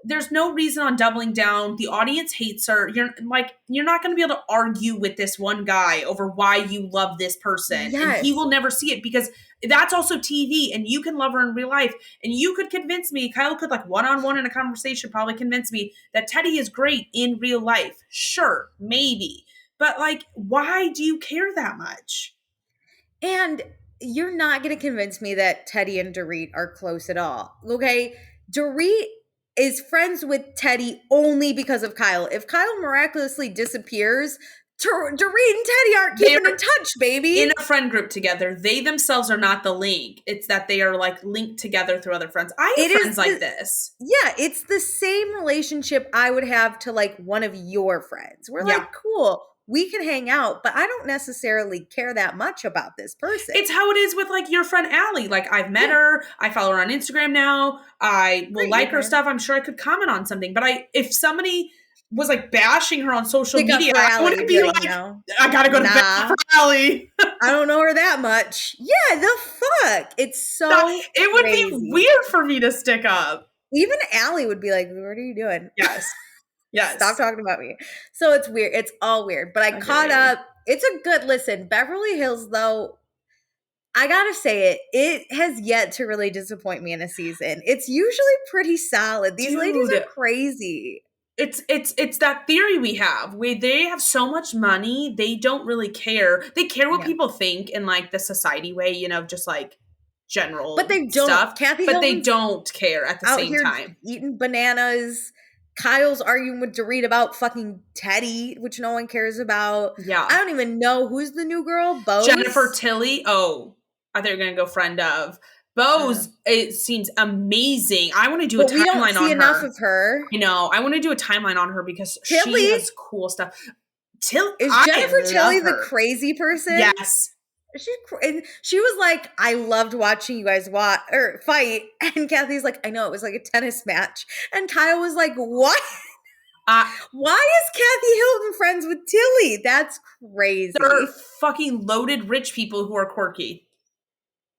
there's no reason on doubling down. The audience hates her. You're not going to be able to argue with this one guy over why you love this person. Yes. And he will never see it because that's also TV, and you can love her in real life. And you could convince me, Kyle could, like, one-on-one in a conversation probably convince me that Teddy is great in real life. Sure, maybe. But, like, why do you care that much? And you're not going to convince me that Teddy and Dorit are close at all. Okay? Dorit is friends with Teddy only because of Kyle. If Kyle miraculously disappears, Dorit and Teddy aren't keeping in touch, baby. In a friend group together. They themselves are not the link. It's that they are, like, linked together through other friends. I have friends like this. Yeah, it's the same relationship I would have to, like, one of your friends. We're like, cool. we can hang out, but I don't necessarily care that much about this person. It's how it is with like your friend Allie. Like I've met her, I follow her on Instagram now. I will like her stuff. I'm sure I could comment on something, but if somebody was like bashing her on social media, I wouldn't be like, I gotta go to bed for Allie. I don't know her that much. Yeah, the fuck. It's so it would be weird for me to stick up. Even Allie would be like, what are you doing? Yes. Yes. Stop talking about me. So it's weird. It's all weird. But I caught up. It's a good listen. Beverly Hills, though, I gotta say it has yet to really disappoint me in a season. It's usually pretty solid. These ladies are crazy. It's that theory we have where they have so much money, they don't really care. They care what people think in like the society way, you know, just like general but they don't stuff. Kathy but they don't care at the out same here time. Eating bananas. Kyle's arguing with Dorit about fucking Teddy, which no one cares about. Yeah. I don't even know who's the new girl. Bose? Jennifer Tilly. Oh, I thought you were gonna go friend of. Bose, it seems amazing. I want to do a timeline on her. We don't see enough of her. You know, I want to do a timeline on her because Tilly? She has cool stuff. Is Jennifer Tilly the crazy person? Yes. She was like, I loved watching you guys fight. And Kathy's like, I know, it was like a tennis match. And Kyle was like, what? Why is Kathy Hilton friends with Tilly? That's crazy. They're fucking loaded rich people who are quirky.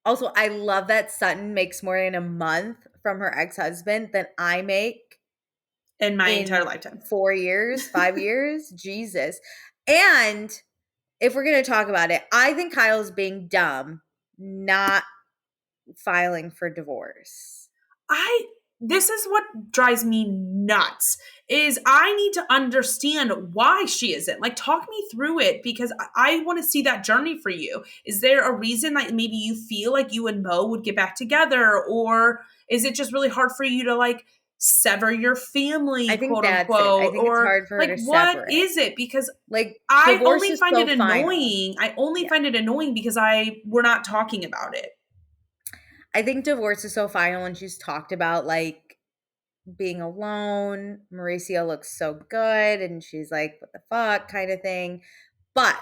Also, I love that Sutton makes more in a month from her ex-husband than I make in my entire lifetime. 4 years, 5 years. Jesus. And if we're going to talk about it, I think Kyle's being dumb, not filing for divorce. This is what drives me nuts, is I need to understand why she isn't. Like, talk me through it, because I want to see that journey for you. Is there a reason that maybe you feel like you and Mo would get back together? Or is it just really hard for you to, like, sever your family, I think quote that's unquote? It. I think or it's hard for her like, to what separate. is it? Because like, I only find it annoying. I only find it annoying because we're not talking about it. I think divorce is so final, and she's talked about like being alone. Mauricio looks so good, and she's like, what the fuck kind of thing. But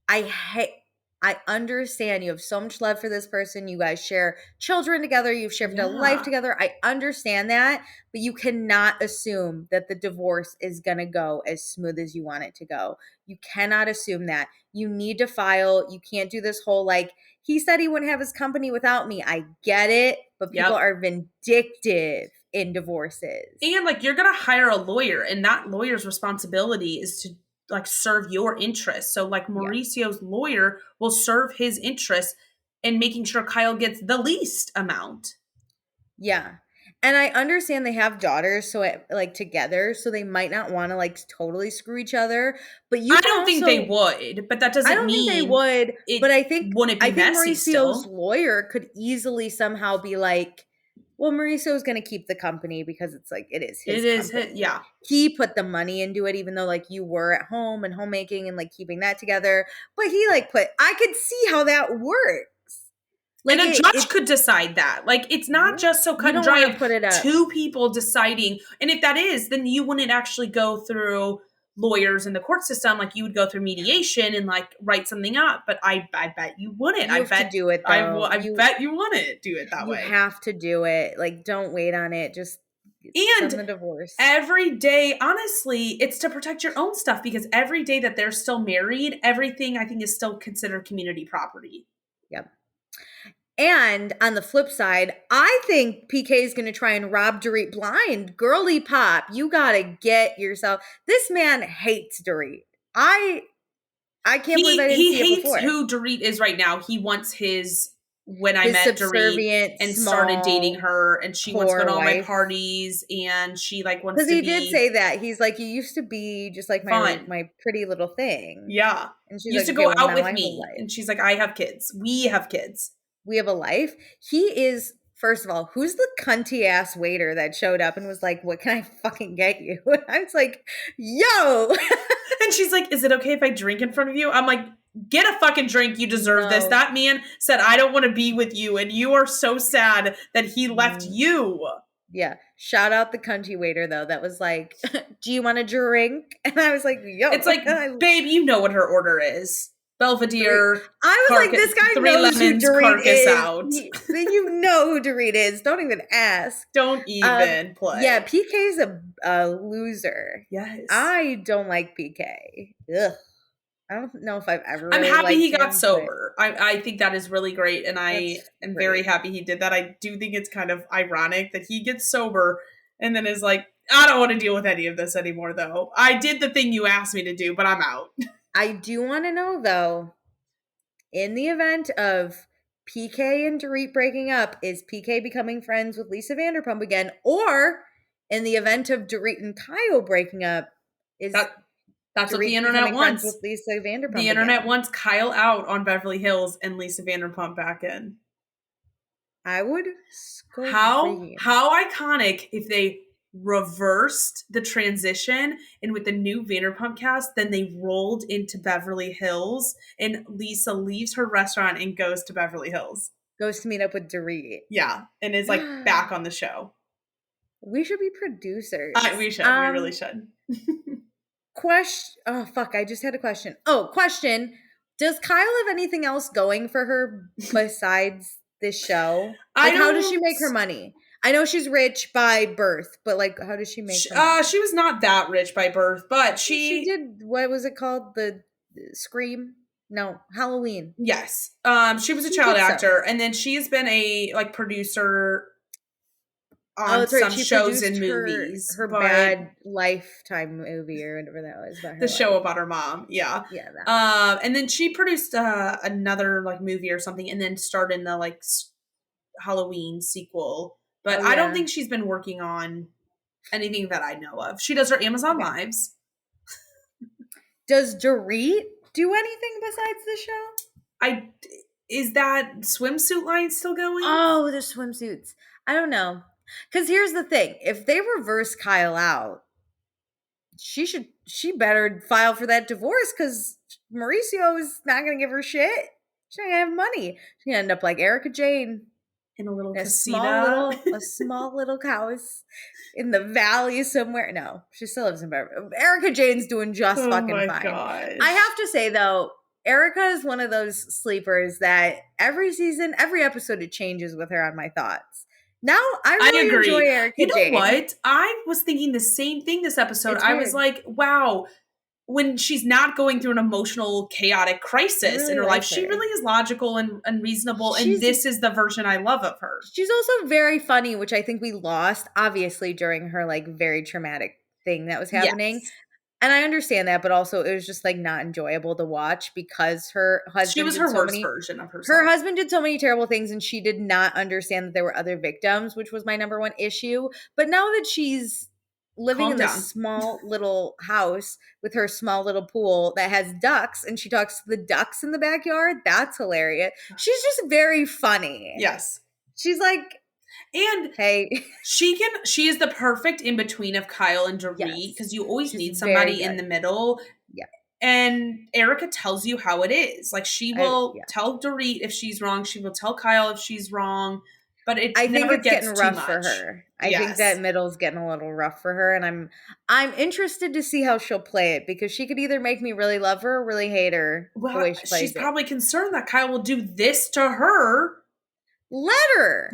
I understand you have so much love for this person. You guys share children together. You've shared a life together. I understand that, but you cannot assume that the divorce is going to go as smooth as you want it to go. You cannot assume that. You need to file. You can't do this whole like, he said he wouldn't have his company without me. I get it, but people are vindictive in divorces. And like, you're going to hire a lawyer, and that lawyer's responsibility is to like serve your interests. So like Mauricio's lawyer will serve his interests in making sure Kyle gets the least amount. Yeah. And I understand they have daughters, so like together, so they might not want to like totally screw each other. But I don't think they would, but that doesn't mean think they would. But I think Mauricio's lawyer could easily somehow be like, well, Mauricio's going to keep the company because it's like, it is his company. Yeah. He put the money into it, even though like you were at home and homemaking and like keeping that together. But he like I could see how that works. Like, and a judge could decide that. Like, it's not just so cut and dry of two people deciding. And if that is, then you wouldn't actually go through lawyers in the court system. Like, you would go through mediation and like write something up. But I bet you wouldn't. I bet do it. I bet you wouldn't do it that way. You have to do it. Like, don't wait on it. Just and send the divorce. Every day, honestly, it's to protect your own stuff, because every day that they're still married, everything I think is still considered community property. Yep. And on the flip side, I think PK is going to try and rob Dorit blind. Girly pop, you got to get yourself. This man hates Dorit. I can't believe I didn't see it before. He hates who Dorit is right now. He wants his met Dorit and started dating her, and she wants to go to all my parties, and she like wants to be. Because he did say that. He's like, you used to be just like my pretty little thing. Yeah. And she used to go out with me. And she's like, I have kids. We have kids. We have a life. He is, first of all, who's the cunty ass waiter that showed up and was like, what can I fucking get you? And I was like, yo. And she's like, is it okay if I drink in front of you? I'm like, get a fucking drink. You deserve this. That man said, I don't want to be with you. And you are so sad that he left you. Yeah. Shout out the country waiter though. That was like, do you want a drink? And I was like, yo. It's like, babe, you know what her order is. Dorit. Belvedere, I was like, this guy 3 knows who lemons, Dorit carcass is. out. You know who Dorit is. Don't even ask. Don't even play. Yeah, PK's a loser. Yes. I don't like PK. Ugh. I don't know if I've ever. I'm really happy liked he got him, sober. I think that is really great, and I am great. very happy he did that. I do think it's kind of ironic that he gets sober and then is like, I don't want to deal with any of this anymore, though. I did the thing you asked me to do, but I'm out. I do want to know, though, in the event of PK and Dorit breaking up, is PK becoming friends with Lisa Vanderpump again? Or in the event of Dorit and Kyle breaking up, is that's Dorit what the internet friends wants. with Lisa Vanderpump The internet again? wants Kyle out on Beverly Hills and Lisa Vanderpump back in. I would How iconic if they reversed the transition and with the new Vanderpump cast, then they rolled into Beverly Hills and Lisa leaves her restaurant and goes to Beverly Hills. Goes to meet up with Dorit. Yeah, and is like back on the show. We should be producers. We should. We really should. Question. Oh, fuck. I just had a question. Oh, question. Does Kyle have anything else going for her besides this show? Like, how does she make her money? I know she's rich by birth, but like, how does she make her money? She was not that rich by birth, but she did, what was it called? The Scream? No, Halloween. Yes. She was a child actor, and then she's been a like producer on some shows and movies. Her Bad Lifetime movie or whatever that was. About the show about her mom. Yeah. Yeah. And then she produced another like movie or something, and then starred in the like Halloween sequel. But I don't think she's been working on anything that I know of. She does her Amazon Lives. Does Dorit do anything besides the show? Is that swimsuit line still going? Oh, the swimsuits. I don't know. Because here's the thing. If they reverse Kyle out, she better file for that divorce because Mauricio is not going to give her shit. She's not going to have money. She's going to end up like Erica Jane. In a little casita. A small little house in the valley somewhere. No, she still lives in Beverly. Erica Jane's doing just fucking fine. Gosh. I have to say, though, Erica is one of those sleepers that every season, every episode, it changes with her on my thoughts. Now, I really enjoy Erica Jane. You know what? I was thinking the same thing this episode. I was like, wow, when she's not going through an emotional, chaotic crisis in her life, she really is logical and reasonable, and this is the version I love of her. She's also very funny, which I think we lost, obviously, during her, like, very traumatic thing that was happening. Yes. And I understand that, but also it was just, like, not enjoyable to watch because her husband... She was her worst version of herself. Her husband did so many terrible things, and she did not understand that there were other victims, which was my number one issue. But now that she's living in this small little house with her small little pool that has ducks, and she talks to the ducks in the backyard, that's hilarious. She's just very funny. Yes. She's like... And hey, she is the perfect in between of Kyle and Dorit because you always need somebody in the middle. Yeah. And Erica tells you how it is. Like she will tell Dorit if she's wrong. She will tell Kyle if she's wrong. But I think it's getting rough for her. I think that middle's getting a little rough for her, and I'm interested to see how she'll play it because she could either make me really love her or really hate her. Well, the way she plays she's probably concerned that Kyle will do this to her. Let her.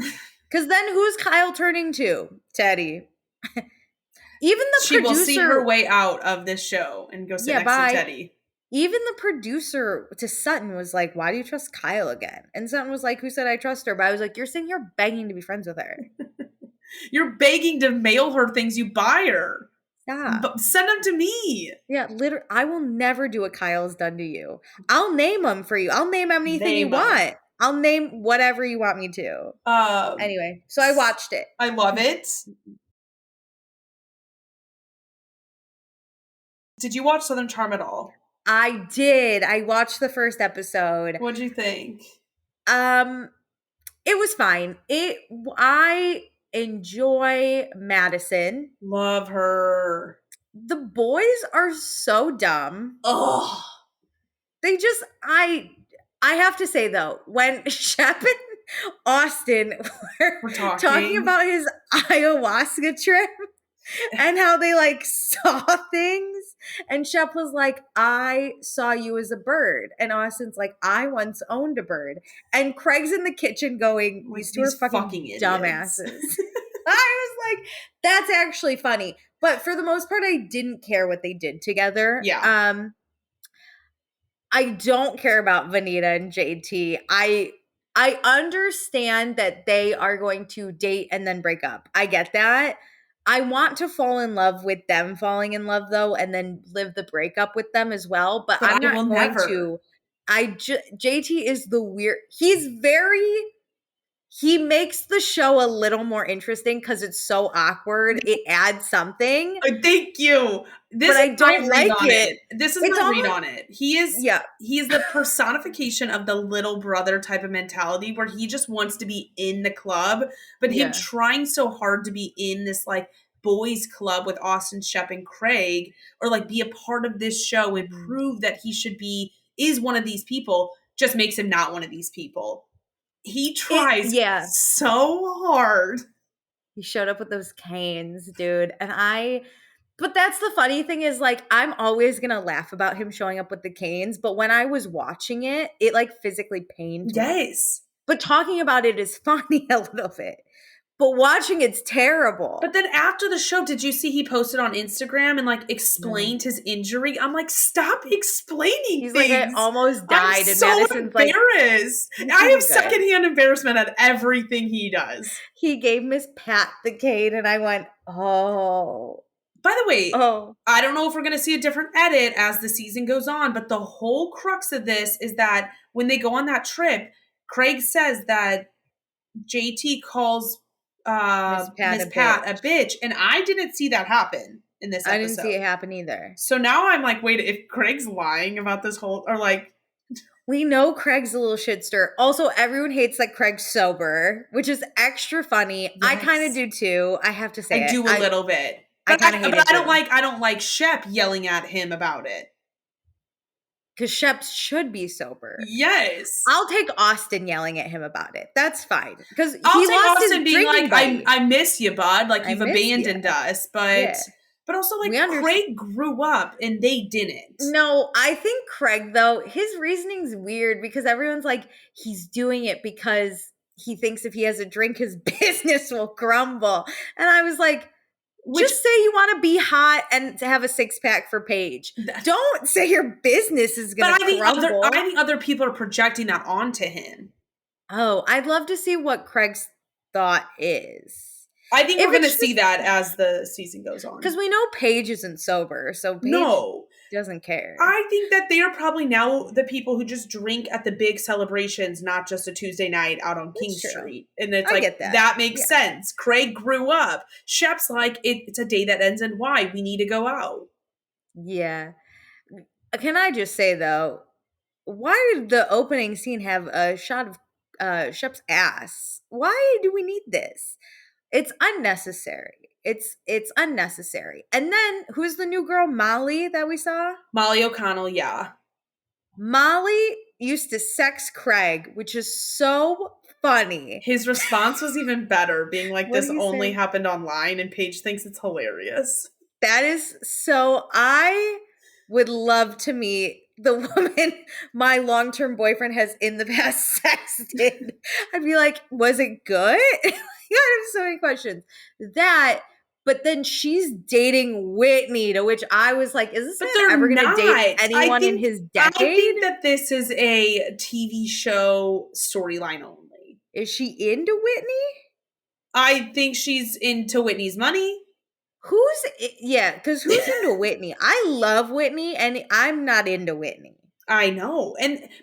Because then who's Kyle turning to? Teddy. Even the she producer... She will see her way out of this show and go sit next to Teddy. Even the producer to Sutton was like, why do you trust Kyle again? And Sutton was like, who said I trust her? But I was like, you're sitting here begging to be friends with her. You're begging to mail her things you buy her. Yeah. Send them to me. Yeah, literally. I will never do what Kyle's done to you. I'll name them for you. I'll name anything you want. I'll name whatever you want me to. Anyway, so I watched it. I love it. Did you watch Southern Charm at all? I did. I watched the first episode. What'd you think? It was fine. I enjoy Madison. Love her. The boys are so dumb. Oh. They just I have to say though, when Shep Austin were We're talking talking. about his ayahuasca trip and how they like saw things. And Shep was like, I saw you as a bird. And Austin's like, I once owned a bird. And Craig's in the kitchen going, Like these two are these fucking fucking idiots. dumbasses. I was like, that's actually funny. But for the most part, I didn't care what they did together. Yeah. I don't care about Vanita and JT. I understand that they are going to date and then break up. I get that. I want to fall in love with them falling in love though and then live the breakup with them as well, but But I'm I will not going never. to. JT is the weird. He makes the show a little more interesting cuz it's so awkward. It adds something, Thank you. This but is I my don't read like on it. it. This is It's my read almost on it. He is the personification of the little brother type of mentality where he just wants to be in the club, but him yeah. trying so hard to be in this like boys club with Austin, Shep, and Craig, or like be a part of this show and Mhm. prove that he should be is one of these people just makes him not one of these people. He tries Yeah. so hard. He showed up with those canes, dude. But that's the funny thing is like, I'm always going to laugh about him showing up with the canes. But when I was watching it, it like physically pained me. Yes. But talking about it is funny a little bit. But watching it's terrible. But then after the show, did you see he posted on Instagram and like No. explained his injury? I'm like, stop explaining He's like, I things. almost I'm died. And so Madison's like, embarrassed. he's I have doing good. secondhand embarrassment at everything he does. He gave Miss Pat the cane. And I went, oh. By the way, Oh. I don't know if we're going to see a different edit as the season goes on, but the whole crux of this is that when they go on that trip, Craig says that JT calls Miss Pat Miss a Pat bitch. a bitch, and I didn't see that happen in this I didn't see episode. it happen either. So now I'm like, wait, if Craig's lying about this whole, or like, We know Craig's a little shitster. Also, everyone hates that Craig's sober, which is extra funny. I kind of yes, do too. I have to say I it. do a little bit, I but kind of hate it too. I don't like Shep yelling at him about it. Because Shep should be sober. Yes, I'll take Austin yelling at him about it. That's fine. Because I'll he take lost Austin his being drinking like, buddy. I miss you, bud. Like I you've miss ya. abandoned us, Yeah. but also like We understand. Craig grew up and they didn't. No, I think Craig, though, his reasoning's weird because everyone's like, he's doing it because he thinks if he has a drink, his business will crumble. And I was like, just say you want to be hot and to have a six pack for Paige. Don't say your business is going to crumble. I think other people are projecting that onto him. Oh, I'd love to see what Craig's thought is. I think we're going to see that as the season goes on. Because we know Paige isn't sober, so Paige doesn't care. I think that they are probably now the people who just drink at the big celebrations, not just a Tuesday night out on King Street. And it's like, that makes sense. Craig grew up. Shep's like, it's a day that ends in Y. We need to go out. Yeah. Can I just say, though, why did the opening scene have a shot of Shep's ass? Why do we need this? It's unnecessary. It's unnecessary. And then who's the new girl, Molly, that we saw? Molly O'Connell, yeah. Molly used to sex Craig, which is so funny. His response was even better, being like, this only happened online, and Paige thinks it's hilarious. That is so, I would love to meet the woman my long-term boyfriend has in the past sexted. I'd be like, was it good? I have so many questions. But then she's dating Whitney, to which I was like, is this man ever going to date anyone in his decade? I think that this is a TV show storyline only. Is she into Whitney? I think she's into Whitney's money. Because who's into Whitney? I love Whitney, and I'm not into Whitney. I know.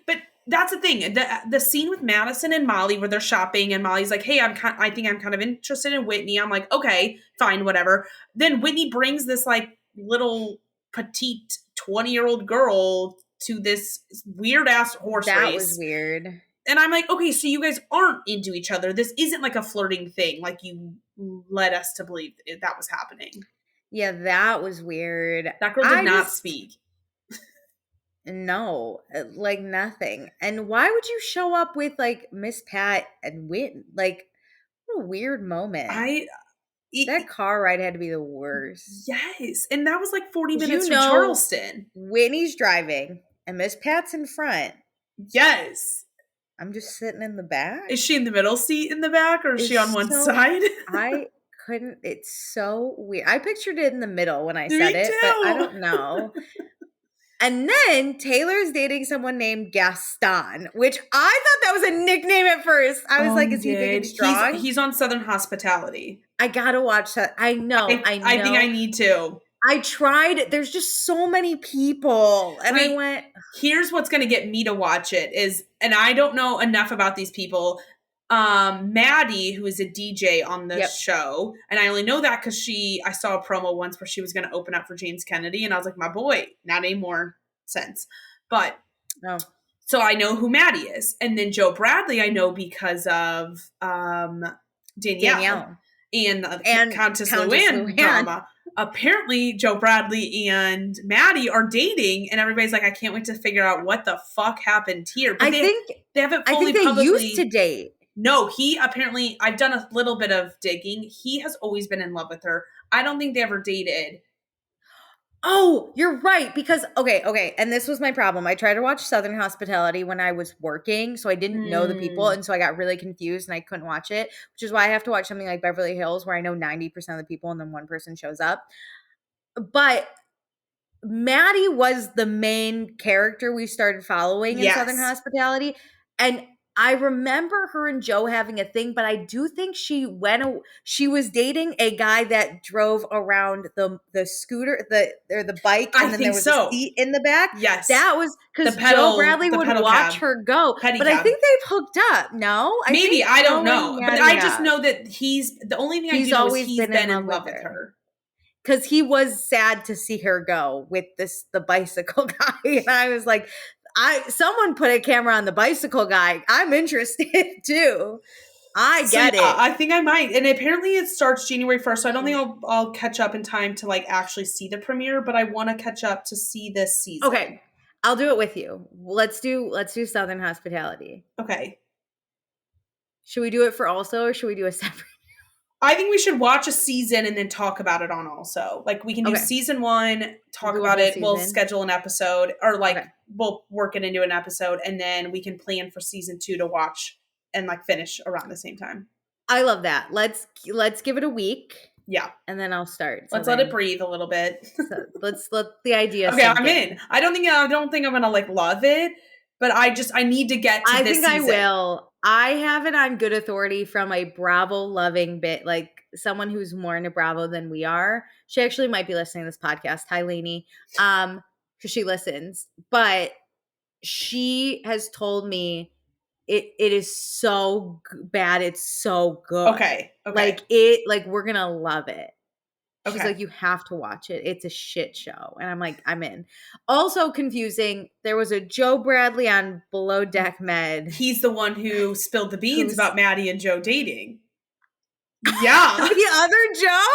But that's the thing. The scene with Madison and Molly where they're shopping and Molly's like, hey, I think I'm kind of interested in Whitney. I'm like, okay, fine, whatever. Then Whitney brings this like little petite 20-year-old girl to this weird ass horse race. That was weird. And I'm like, okay, so you guys aren't into each other. This isn't like a flirting thing like you led us to believe that was happening. Yeah, that was weird. That girl did not speak. No, like nothing. And why would you show up with like Miss Pat and Win? Like, what a weird moment. I That it, car ride had to be the worst. yes, and that was like 40 Because minutes from Charleston. Whitney's driving and Miss Pat's in front. Yes. I'm just sitting in the back. Is she in the middle seat in the back, or is she on It's one so side? I couldn't. It's so weird. I pictured it in the middle when I said Me it, but I too. don't know. And then Taylor's dating someone named Gaston, which I thought that was a nickname at first. I was Oh, like, you is he big did. and strong? He's on Southern Hospitality. I gotta watch that. I know. I think I need to. I tried. There's just so many people. And I Wait, went, here's what's going to get me to watch it is, and I don't know enough about these people. Maddie, who is a DJ on the yep. show, and I only know that because I saw a promo once where she was going to open up for James Kennedy, and I was like, my boy, not anymore since. But Oh. So I know who Maddie is, and then Joe Bradley I know because of Danielle. And Countess Luann drama. Apparently, Joe Bradley and Maddie are dating, and everybody's like, I can't wait to figure out what the fuck happened here. But they haven't fully publicly. Used to date. No, he apparently, I've done a little bit of digging. He has always been in love with her. I don't think they ever dated. Oh, you're right. Because, okay. And this was my problem. I tried to watch Southern Hospitality when I was working, so I didn't know the people. And so I got really confused and I couldn't watch it, which is why I have to watch something like Beverly Hills where I know 90% of the people and then one person shows up. But Maddie was the main character we started following in Southern Hospitality. And I remember her and Joe having a thing, but I do think she was dating a guy that drove around the scooter, the bike, and then there was a seat in the back. Yes. That was because Joe Bradley would watch her go. But I think they've hooked up. No? Maybe, I don't know. But I just know that the only thing I do know is he's been in love with her. Because he was sad to see her go with the bicycle guy. And I was like, someone put a camera on the bicycle guy. I'm interested too. I get it. I think I might. And apparently it starts January 1st. So I don't think I'll catch up in time to like actually see the premiere, but I want to catch up to see this season. Okay. I'll do it with you. Let's do Southern Hospitality. Okay. Should we do it for Also, or should we do a separate? I think we should watch a season and then talk about it on Also. Like we can do season 1, talk about it. We'll schedule an episode, or we'll work it into an episode, and then we can plan for season 2 to watch and like finish around the same time. I love that. Let's give it a week. Yeah. And then I'll start. Let's let it breathe a little bit. So let's let the idea Okay, I'm in. I don't think I'm gonna like love it, but I need to get to this season. I will. I have it on good authority from a Bravo loving bit, like someone who's more into Bravo than we are. She actually might be listening to this podcast. Hi, Lainey. Because she listens. But she has told me it is so bad. It's so good. Okay. Like we're gonna love it. She's Okay. like, you have to watch it. It's a shit show. And I'm like, I'm in. Also confusing, there was a Joe Bradley on Below Deck Med. He's the one who spilled the beans about Maddie and Joe dating. Yeah. The other Joe?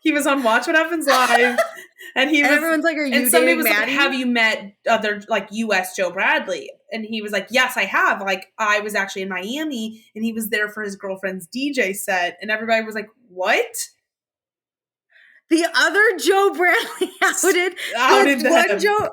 He was on Watch What Happens Live. And everyone's like, are you dating Maddie? Like, have you met other like US Joe Bradley? And he was like, yes, I have. Like, I was actually in Miami and he was there for his girlfriend's DJ set. And everybody was like, what? The other Joe Bradley outed one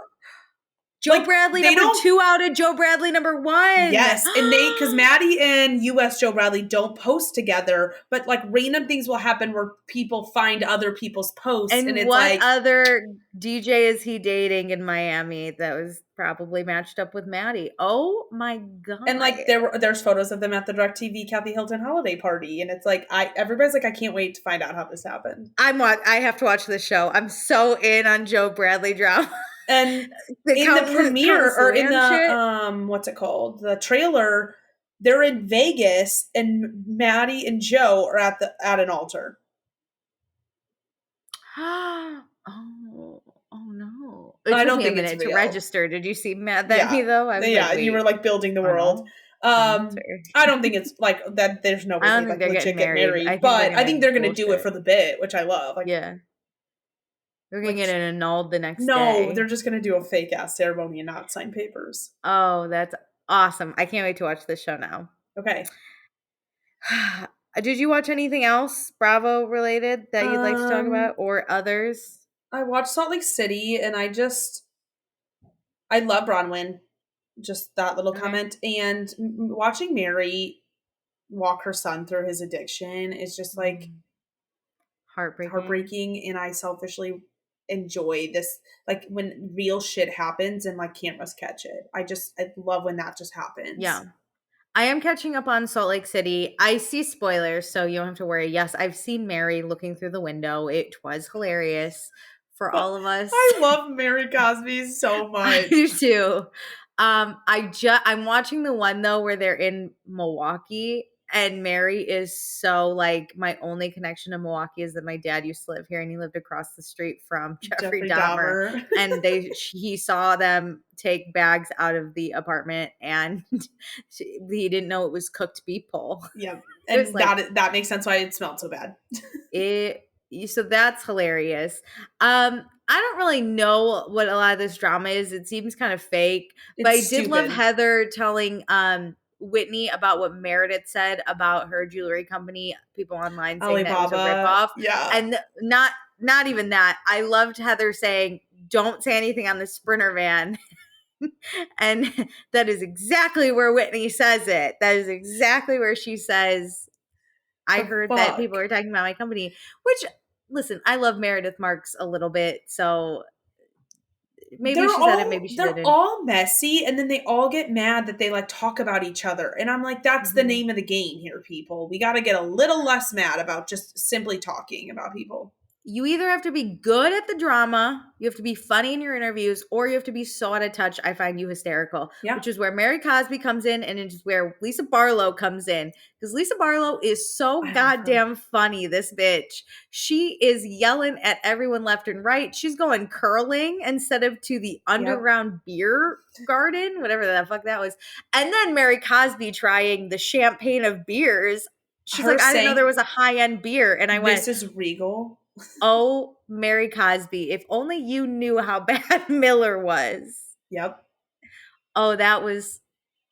Joe Bradley number 2 outed Joe Bradley number 1. Yes, and because Maddie and US Joe Bradley don't post together, but like random things will happen where people find other people's posts. And it's what other DJ is he dating in Miami that was probably matched up with Maddie? Oh my God. And like there's photos of them at the DirecTV Kathy Hilton holiday party. And it's like everybody's like, I can't wait to find out how this happened. I have to watch this show. I'm so in on Joe Bradley drama. And in the premiere or in the what's it called? The trailer, they're in Vegas and Maddie and Joe are at an altar. Oh no. I don't think it's it's real. To register. Did you see Matt me though? You were like building the world. I don't think it's like that. There's no way they like legit get married. But I think they're going to do it for the bit, which I love. Like, yeah. We're gonna Like, get it annulled the next no, they're day. just gonna do a fake ass ceremony and not sign papers. Oh, that's awesome. I can't wait to watch this show now. Okay. Did you watch anything else Bravo related that you'd like to talk Um, about or others? I watched Salt Lake City and I love Bronwyn. Just that little Okay. comment. And watching Mary walk her son through his addiction is just like Heartbreaking. heartbreaking. And I selfishly enjoy this, like when real shit happens and like cameras catch it. I love when that just happens. Yeah. I am catching up on Salt Lake City. I see spoilers, so you don't have to worry. Yes, I've seen Mary looking through the window. It was hilarious for But all of us. I love Mary Cosby so I much. do too. I'm watching the one though where they're in Milwaukee and Mary is so like my only connection to Milwaukee is that my dad used to live here and he lived across the street from Jeffrey Dahmer. And he saw them take bags out of the apartment and he didn't know it was cooked beef pole. Yeah. It was And like that makes sense why it smelled so bad. so that's hilarious. I don't really know what a lot of this drama is. It seems kind of fake, but I It's did love stupid. Heather telling Whitney about what Meredith said about her jewelry company, people online saying that it was a ripoff. Yeah. And not even that. I loved Heather saying, "Don't say anything on the Sprinter van." And that is exactly where Whitney says it. That is exactly where she says, I heard that people are talking about my company, which, listen, I love Meredith Marks a little bit, so maybe she said it, maybe she they're didn't. all messy, and then they all get mad that they like talk about each other. And I'm like, that's the name of the game here, people. We got to get a little less mad about just simply talking about people. You either have to be good at the drama, you have to be funny in your interviews, or you have to be so out of touch, I find you hysterical. Yeah. Which is where Mary Cosby comes in, and it's where Lisa Barlow comes in. Because Lisa Barlow is so goddamn funny, this bitch. She is yelling at everyone left and right. She's going curling instead of to the underground beer garden, whatever the fuck that was. And then Mary Cosby trying the champagne of beers. She's like, I didn't know there was a high-end beer. And I went, this is Regal. Oh, Mary Cosby, if only you knew how bad Miller was. Yep. Oh,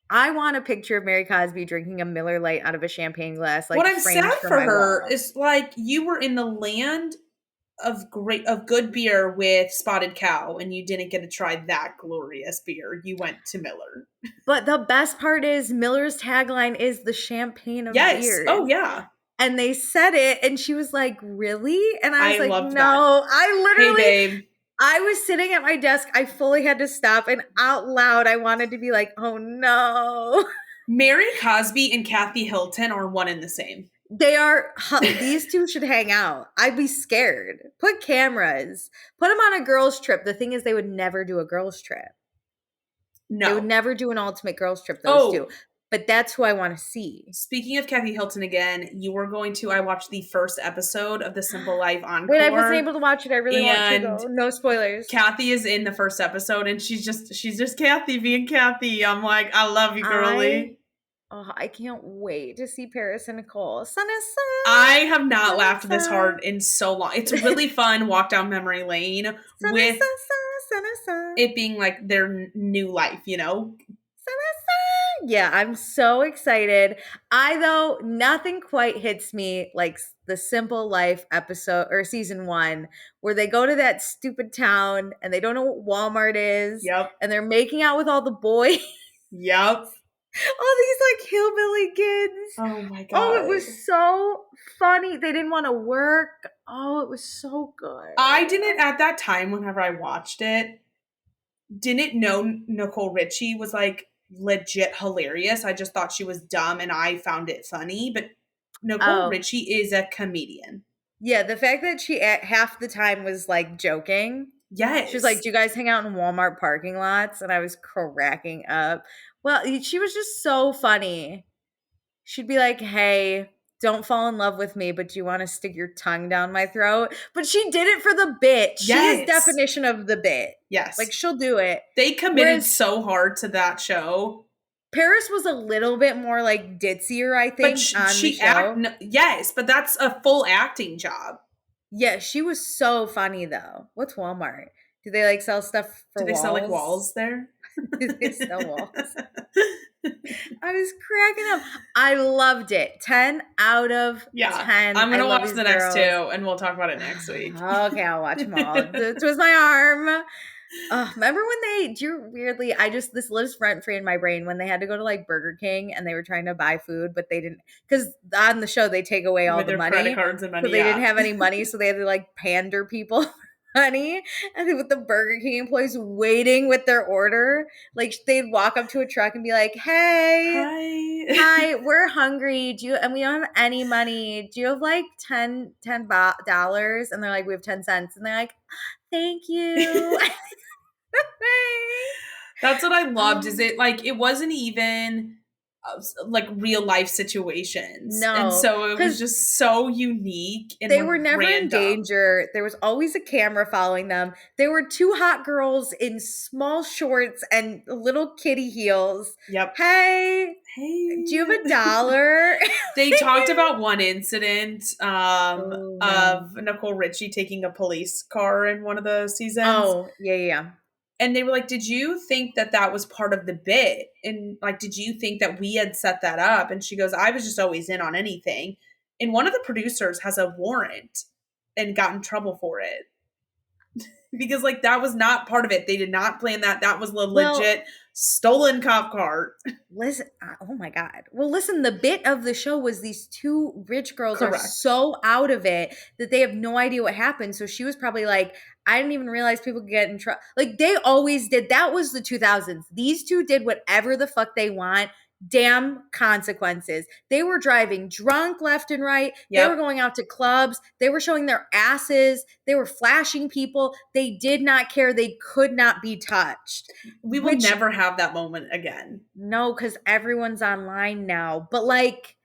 I want a picture of Mary Cosby drinking a Miller Lite out of a champagne glass. Like, what I'm framed sad for my her wall. is like you were in the land of good beer with Spotted Cow, and you didn't get to try that glorious beer. You went to Miller. But the best part is Miller's tagline is the champagne of beer. Oh yeah. And they said it, and she was like, really? And I was like, no. That. I literally, hey, babe. I was sitting at my desk. I fully had to stop, and out loud, I wanted to be like, oh no. Mary Cosby and Kathy Hilton are one and the same. They are, these two should hang out. I'd be scared. Put cameras. Put them on a girls' trip. The thing is, they would never do a girls' trip. No. They would never do an ultimate girls' trip, those two. But that's who I want to see. Speaking of Kathy Hilton again, I watched the first episode of the Simple Life Encore. Wait, I wasn't able to watch it. I really want to though. No spoilers. Kathy is in the first episode and she's just Kathy being Kathy. I'm like, I love you, girly. I can't wait to see Paris and Nicole. I have not laughed this hard in so long. It's really fun walk down memory lane with it being like their new life, you know? Yeah, I'm so excited. Nothing quite hits me like the Simple Life episode or season 1 where they go to that stupid town and they don't know what Walmart is. Yep. And they're making out with all the boys. Yep. All these like hillbilly kids. Oh my God. Oh, it was so funny. They didn't want to work. Oh, it was so good. I didn't at that time whenever I watched it, didn't know Nicole Richie was like legit hilarious. I just thought she was dumb and I found it funny, but Nicole Richie is a comedian. Yeah, the fact that she at half the time was like joking. Yes. She was like, do you guys hang out in Walmart parking lots? And I was cracking up. Well, she was just so funny. She'd be like, hey, don't fall in love with me, but do you want to stick your tongue down my throat? But she did it for the bit. She is definition of the bit. Yes. Like, she'll do it. They committed so hard to that show. Paris was a little bit more like ditzier, I think, but yes, but that's a full acting job. Yeah, she was so funny though. What's Walmart? Do they like sell stuff Do for they sell like walls? walls there? Do they sell walls? I was cracking up. I loved it. 10 out of Yeah, 10. I'm I gonna love watch these the next two girls. and we'll talk about it next week. Okay, I'll watch them all. Twist my arm. Remember when I just, this lives rent free in my brain when they had to go to like Burger King and they were trying to buy food, but they didn't, because on the show they take away all With the their credit money. cards and So money, they didn't yeah. have any money. So they had to like pander people for money. And then with the Burger King employees waiting with their order, like they'd walk up to a truck and be like, hey, Hi. hi, we're hungry. And we don't have any money. Do you have like $10? And they're like, we have 10 cents. And they're like, thank you. That's what I loved. Is it like it wasn't even like real life situations, and No, so it was because just so unique they and were never in random. danger. There was always a camera following them. There were two hot girls in small shorts and little kitty heels. Yep. Hey, do you have Hey. a dollar? They talked about one incident Oh no. of Nicole Richie taking a police car in one of the seasons. Oh, yeah, yeah. And they were like, "Did you think that that was part of the bit? And like, did you think that we had set that up?" And she goes, "I was just always in on anything." And one of the producers has a warrant and got in trouble for it because like that was not part of it. They did not plan that. That was a Well, legit stolen cop car. listen, oh my God. Well, listen, the bit of the show was these two rich girls are Correct. so out of it that they have no idea what happened. So she was probably like, I didn't even realize people could get in trouble. Like they always did. That was the 2000s. These two did whatever the fuck they want. Damn consequences. They were driving drunk left and right. They were Yep. going out to clubs. They were showing their asses. They were flashing people. They did not care. They could not be touched. We will Which never have that moment again. no, because everyone's online now. But like,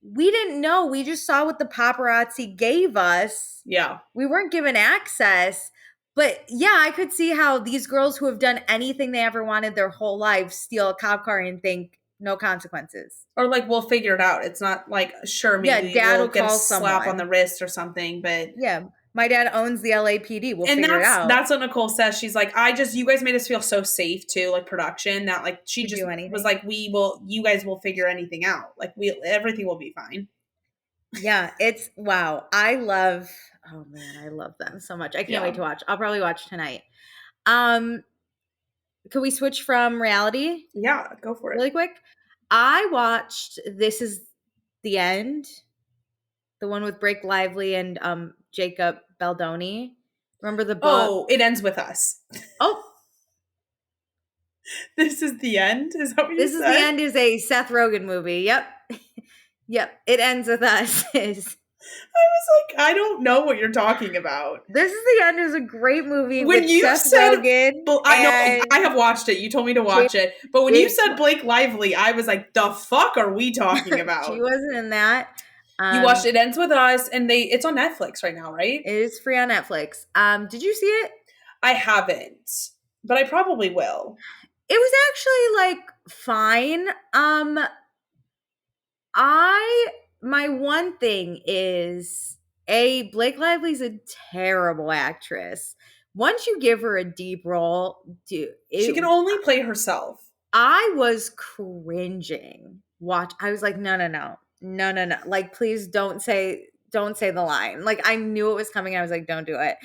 we didn't know. We just saw what the paparazzi gave us. Yeah. We weren't given access. But yeah, I could see how these girls who have done anything they ever wanted their whole lives steal a cop car and think no consequences. Or like we'll figure it out. It's not like sure Yeah, maybe dad we'll will get a call slap on the someone. wrist or something, but Yeah, my dad owns the LAPD. We'll and figure it out that's what Nicole says. She's like, you guys made us feel so safe too, like production, that like she to just do was anything. like, you guys will figure anything out. Like everything will be fine. Yeah, it's wow. Oh man, I love them so much. I can't wait Yeah. to watch. I'll probably watch tonight. Um, could we switch from reality Yeah, go for it. really quick? I watched This Is the End, the one with Blake Lively and Jacob Baldoni. Remember the book? Oh, it ends with us. Oh, This is the end? Is that what you This Is the said? End is a Seth Rogen movie. Yep. Yep. It ends with us. I was like, I don't know what you're talking about. This Is the End is a great movie When with you Seth said, Rogen I know and I have watched it. You told me to watch it, but when you said Blake Lively, I was like, the fuck are we talking about? she wasn't in that. You watched It Ends With Us, and it's on Netflix right now, right? It is free on Netflix. Did you see it? I haven't, but I probably will. It was actually like fine. My one thing is Blake Lively's a terrible actress. Once you give her a deep role, She can only play herself. I was cringing. I was like, no. Like, please don't say the line. Like, I knew it was coming. I was like, don't do it.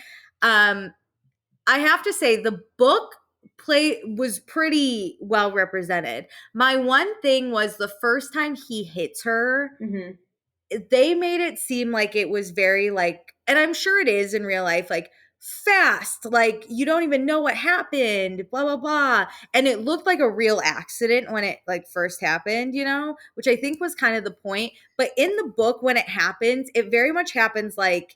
I have to say the book was pretty well represented. My one thing was the first time he hits her, they made it seem like it was very like, and I'm sure it is in real life, like fast, like you don't even know what happened, blah blah blah. And it looked like a real accident when it like first happened, which I think was kind of the point. But in the book, when it happens, it very much happens like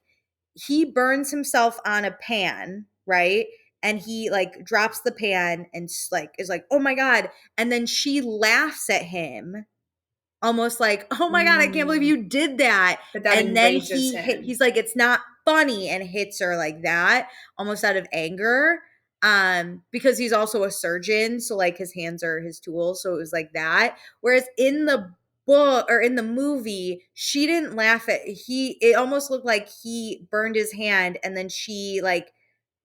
he burns himself on a pan, right? And he like drops the pan and like is like, oh my God. And then she laughs at him almost like, oh my God, I can't believe you did that. But that And then enrages him. he's like, it's not funny, and hits her like that, almost out of anger. Because he's also a surgeon. So like his hands are his tools. So it was like that. Whereas in the book or in the movie, she didn't laugh at he. It almost looked like he burned his hand, and then she like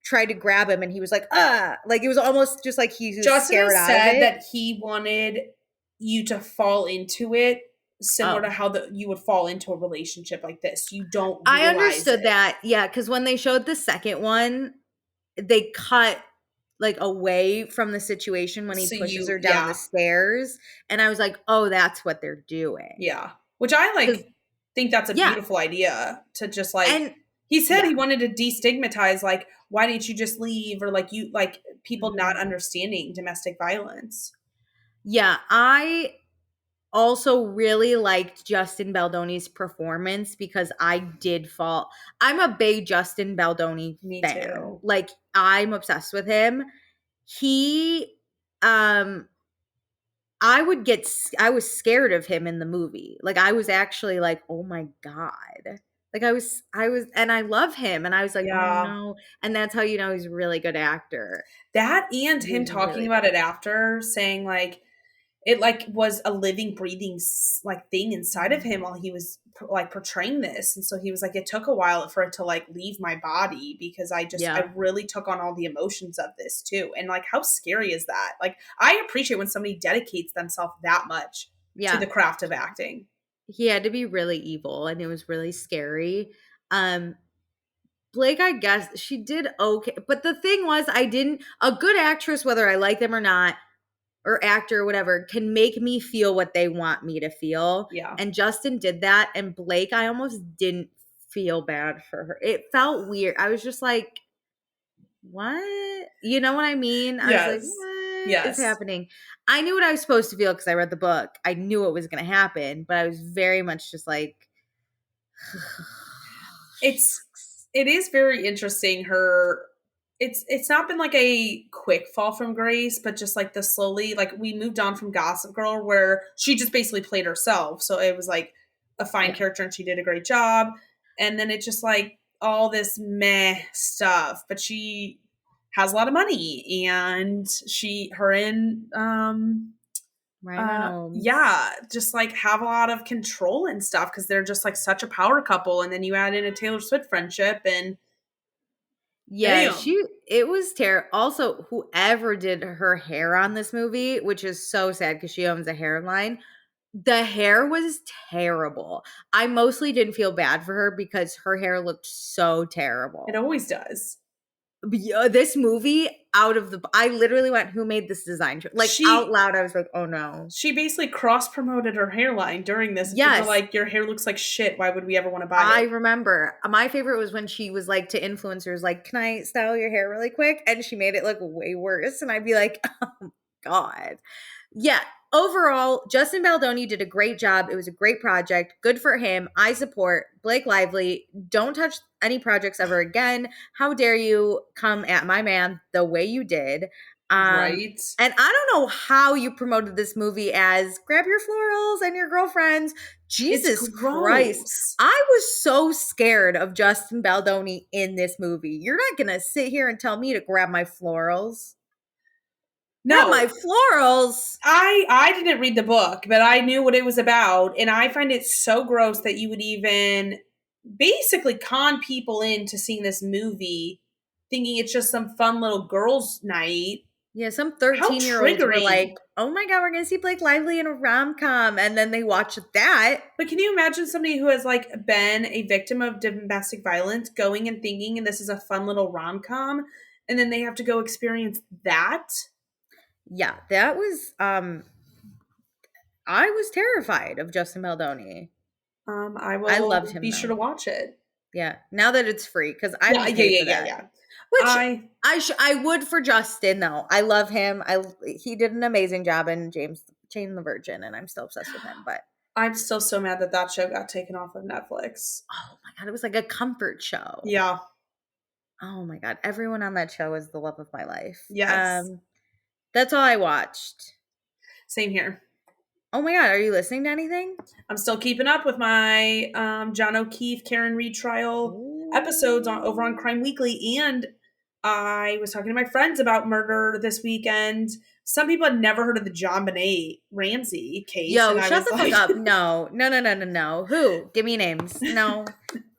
tried to grab him, and he was like, like it was almost just like he was Justin scared has out of said it. that he wanted you to fall into it similar to Oh, how you would fall into a relationship like this. You don't I realize understood it. that. Yeah, because when they showed the second one, they cut like away from the situation when he So pushes you, her down the yeah, stairs, and I was like, oh, that's what they're doing. yeah. Which I Because like think that's a yeah, beautiful idea to just like and he said yeah, he wanted to destigmatize like why didn't you just leave or like you like people not mhm. understanding domestic violence. Yeah, I also really liked Justin Baldoni's performance because I did fall. I'm a big Justin Baldoni Me fan. too. Like I'm obsessed with him. He um I was scared of him in the movie. Like I was actually like, "Oh my god." Like I was and I love him and I was like, "Oh Yeah. no." And that's how you know he's a really good actor. That and He him was talking really about it good. after saying like it like was a living breathing like thing inside of him Mhm. while he was like portraying this, and so he was like it took a while for it to like leave my body because I Yeah. really took on all the emotions of this too, and like how scary is that? Like I appreciate when somebody dedicates themselves that much to Yeah. the craft of acting. He had to be really evil and it was really scary. Um Blake, I guess she did okay, but the thing was I didn't a good actress whether I like them or not or actor or whatever can make me feel what they want me to feel. Yeah. And Justin did that and Blake I almost didn't feel bad for her. It felt weird. I was just like, "What?" You know what I mean? I was like, Yes. "What is Yes. happening?" I knew what I was supposed to feel because I read the book. I knew it was going to happen, but I was very much just like It's it is very interesting her it's not been like a quick fall from grace, but just like the slowly like we moved on from Gossip Girl where she just basically played herself. So it was like a fine yeah. character and she did a great job. And then it just like all this meh stuff. But she has a lot of money and her and Ryan Reynolds. yeah, just like have a lot of control and stuff because they're just like such a power couple. And then you add in a Taylor Swift friendship and Yeah, bam. she it was terrible. Also, whoever did her hair on this movie, which is so sad because she owns a hairline, the hair was terrible. I mostly didn't feel bad for her because her hair looked so It terrible. always does. But yeah, this movie, out of the I literally went, "Who made this design?" Like out She loud, I was like, "Oh no." she basically cross promoted her hairline during this, and people were Yes, like, "Your hair looks like shit. Why would we ever want to buy I it?" remember. My favorite was when she was like to influencers, like, "Can I style your hair really quick?" And she made it look way worse. And I'd be like, "Oh God." Yeah. Overall, Justin Baldoni did a great job. It was a great project. Good for him. I support Blake Lively. Don't touch any projects ever again. How dare you come at my man the way you did? Right? And I don't know how you promoted this movie as grab your florals and your girlfriends. It's Jesus Christ. gross. I was so scared of Justin Baldoni in this movie. You're not going to sit here and tell me to grab my florals. Grab my No, florals. I didn't read the book, but I knew what it was about, and I find it so gross that you would even basically con people into seeing this movie thinking it's just some fun little girls' night. Yeah, some How 13-year-olds were like, triggering. "Oh my god, we're gonna see Blake Lively in a rom-com," and then they watch that. But can you imagine somebody who has like been a victim of domestic violence going and thinking and this is a fun little rom-com and then they have to go experience that? Yeah, that was I was terrified of Justin Baldoni. I I loved will him be sure to though. watch it. Yeah, now that it's free cuz I Yeah, don't yeah, pay yeah, for yeah, that. yeah. Which I I would for Justin though. I love him. I He did an amazing job in James Jane the Virgin and I'm still obsessed with him, but I'm still so mad that that show got taken off of Netflix. oh my god, it was like a comfort show. Yeah. Oh my god, everyone on that show is the love of my life. Yes. That's all I watched. Same here. Oh my god, are you listening to anything? I'm still keeping up with my John O'Keefe, Karen Reed trial episodes over on Ooh. Crime Weekly, and I was talking to my friends about murder this weekend. some people had never heard of the John Benet Ramsey case. Yo, And I shut was the fuck like, up. No, no, no, no, no, no. Who? Give me names. No.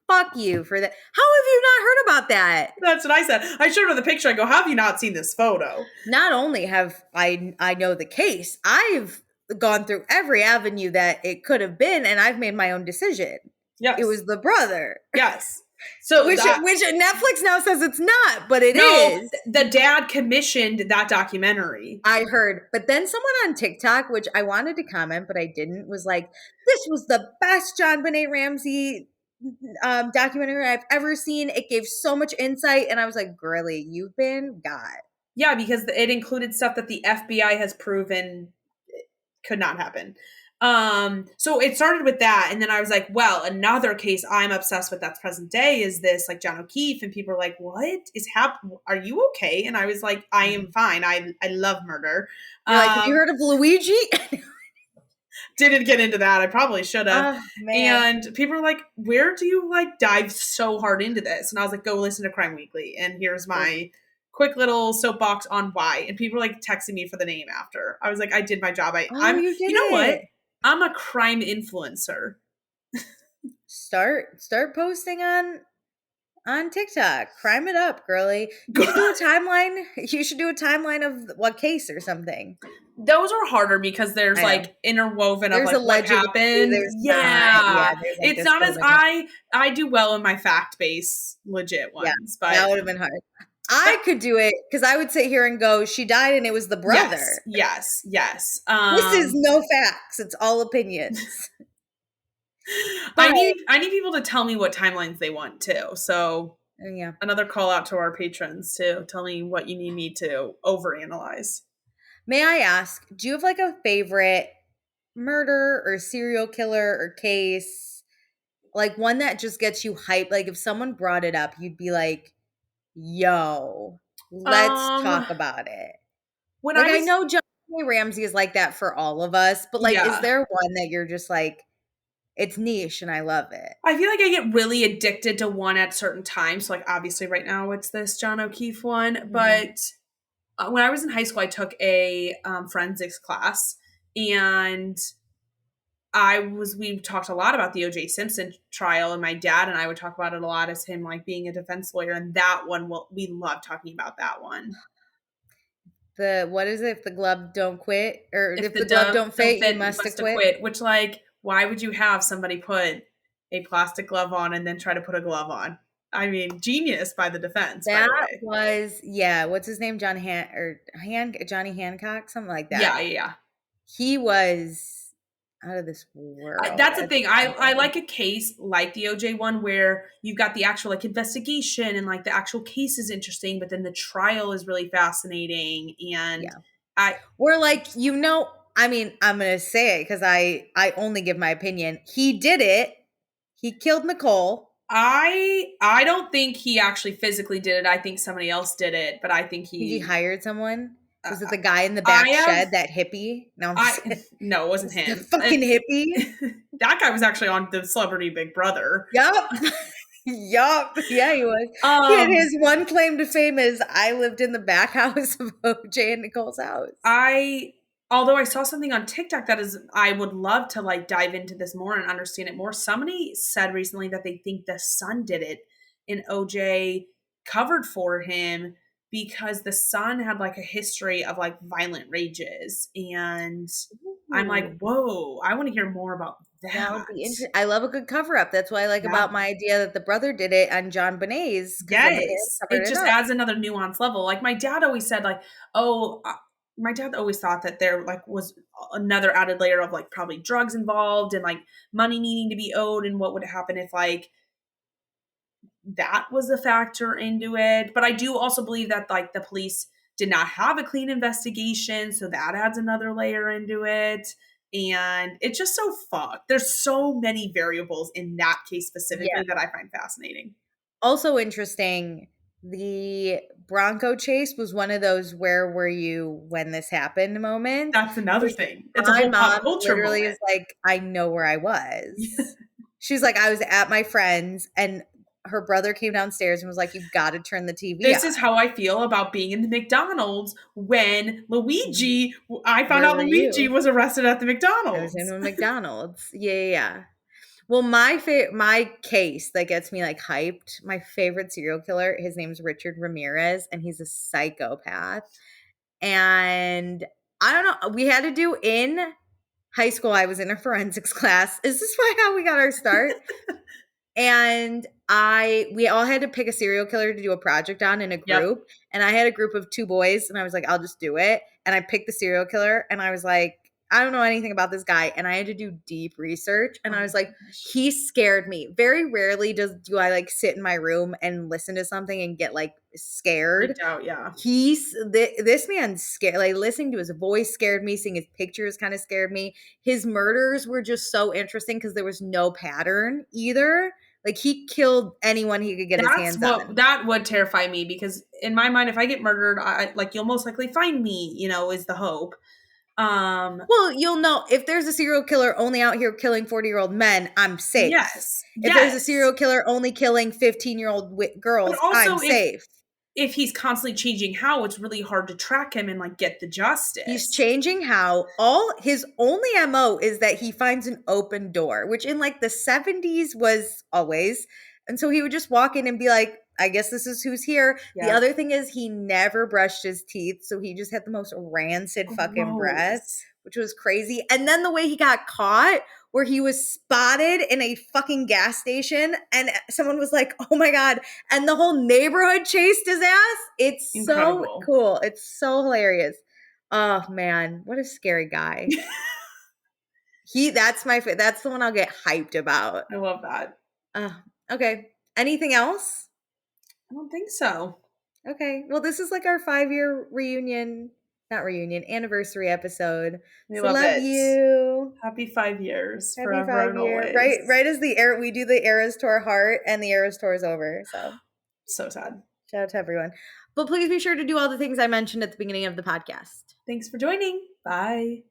Fuck you for that. How have you not heard about that? that's what I said. I showed her the picture. I go, how have you not seen this photo? Not only have I know the case, I've gone through every avenue that it could have been, and I've made my own decision. Yes. It was the brother. Yes. So which Netflix now says it's not, but it no, is. the dad commissioned that documentary. I heard. But then someone on TikTok, which I wanted to comment, but I didn't, was like, this was the best John Benet Ramsey documentary I've ever seen. It gave so much insight. And I was like, girly, you've been got. Yeah, because it included stuff that the FBI has proven could not happen. So it started with that, and then I was like, well, another case I'm obsessed with that's present day is this, like, John O'Keefe, and people are like, what is happening? Are you okay? And I was like, I am fine. I love murder. You're like, have you heard of Luigi? Didn't get into that. I probably should have. Oh, man. And people are like, where do you like dive so hard into this? And I was like, go listen to Crime Weekly, and here's my quick little soapbox on why. And people were like texting me for the name after. I was like, I did my job. You know what? I'm a crime influencer. Start posting on TikTok. Crime it up, girly. You should do a timeline. You should do a timeline of what case or something. Those are harder because there's like interwoven of like what happened. Yeah. It's not as I do well in my fact-based legit ones, but that would have been hard. I could do it because I would sit here and go, she died and it was the brother. Yes. This is no facts. It's all opinions. I need people to tell me what timelines they want too. So another call out to our patrons to tell me what you need me to overanalyze. May I ask, do you have like a favorite murder or serial killer or case? Like one that just gets you hyped? Like if someone brought it up, you'd be like, yo, let's talk about it. I know John Ramsey is like that for all of us, but like, is there one that you're just like, it's niche and I love it? I feel like I get really addicted to one at certain times. So like obviously right now it's this John O'Keefe one, but when I was in high school, I took a forensics class, and we talked a lot about the O.J. Simpson trial, and my dad and I would talk about it a lot as him like being a defense lawyer. And that one, we love talking about that one. What is it? If the glove don't quit, or if the glove don't fit, you must have quit. Which, like, why would you have somebody put a plastic glove on and then try to put a glove on? I mean, genius by the defense. That was what's his name? Johnny Hancock, something like that. Yeah. He was out of this world. That's the thing. I like a case like the OJ one where you've got the actual like investigation and like the actual case is interesting, but then the trial is really fascinating. And we're like, I mean, I'm gonna say it because I only give my opinion. He did it. He killed Nicole. I don't think he actually physically did it. I think somebody else did it, but I think he hired someone. Was it the guy in the back shed, that hippie? No, no, it wasn't him. The fucking hippie. That guy was actually on the Celebrity Big Brother. Yup. Yeah, he was. And his one claim to fame is, I lived in the back house of OJ and Nicole's house. Although I saw something on TikTok I would love to like dive into this more and understand it more. Somebody said recently that they think the son did it and OJ covered for him because the son had like a history of like violent rages. And I'm like, whoa, I want to hear more about that. That would be interesting. I love a good cover up. That's what I like about my idea that the brother did it on John Benet's. Yes. It just adds another nuanced level. Like my dad always said like, my dad always thought that there like was another added layer of like probably drugs involved and like money needing to be owed and what would happen if like that was a factor into it. But I do also believe that like the police did not have a clean investigation. So that adds another layer into it. And it's just so fucked. There's so many variables in that case specifically that I find fascinating. Also interesting. The Bronco chase was one of those where were you when this happened moments. That's another thing. It's a whole pop culture literally moment. Is like, I know where I was. She's like, I was at my friend's and her brother came downstairs and was like, "You've got to turn the TV This is on." how I feel about being in the McDonald's when I found Where out were Luigi you? was arrested at the I was in McDonald's. a McDonald's. Yeah. Well, my case that gets me like hyped, my favorite serial killer, his name's Richard Ramirez, and he's a psychopath. And I don't know, we had to do in high school, I was in a forensics class. Is this why how we got our start? And we all had to pick a serial killer to do a project on in a Yep. group. And I had a group of 2 boys, and I was like, I'll just do it. And I picked the serial killer, and I was like, I don't know anything about this guy. And I had to do deep research. And Oh I my was like, gosh. he scared me. Very rarely do I like sit in my room and listen to something and get like scared. Freaked out, yeah. This man's scared. Like listening to his voice scared me. Seeing his pictures kind of scared me. His murders were just so interesting because there was no pattern either. Like he killed anyone he could get his hands on. That would terrify me because in my mind, if I get murdered, you'll most likely find me, is the hope. Well, you'll know if there's a serial killer only out here killing 40-year-old men, I'm safe. Yes. If there's a Yes. serial killer only killing 15-year-old girls, But also I'm safe. if he's constantly changing how, it's really hard to track him and like get the justice. He's changing how. His only MO is that he finds an open door, which in like the 70s was always. And so he would just walk in and be like, I guess this is who's here. Yeah. The other thing is he never brushed his teeth. So he just had the most rancid fucking breath, which was crazy. And then the way he got caught, where he was spotted in a fucking gas station and someone was like, oh my God. And the whole neighborhood chased his ass. It's Incredible. so cool. It's so hilarious. Oh man, what a scary guy. That's the one I'll get hyped about. I love that. Okay. Anything else? I don't think so. Okay. Well, this is like our 5-year anniversary episode. We so love it. You. Happy 5 years. Happy Forever 5 and years. always. Right as we do the Eras Tour heart and the Eras Tour is over. So sad. Shout out to everyone. But please be sure to do all the things I mentioned at the beginning of the podcast. Thanks for joining. Bye.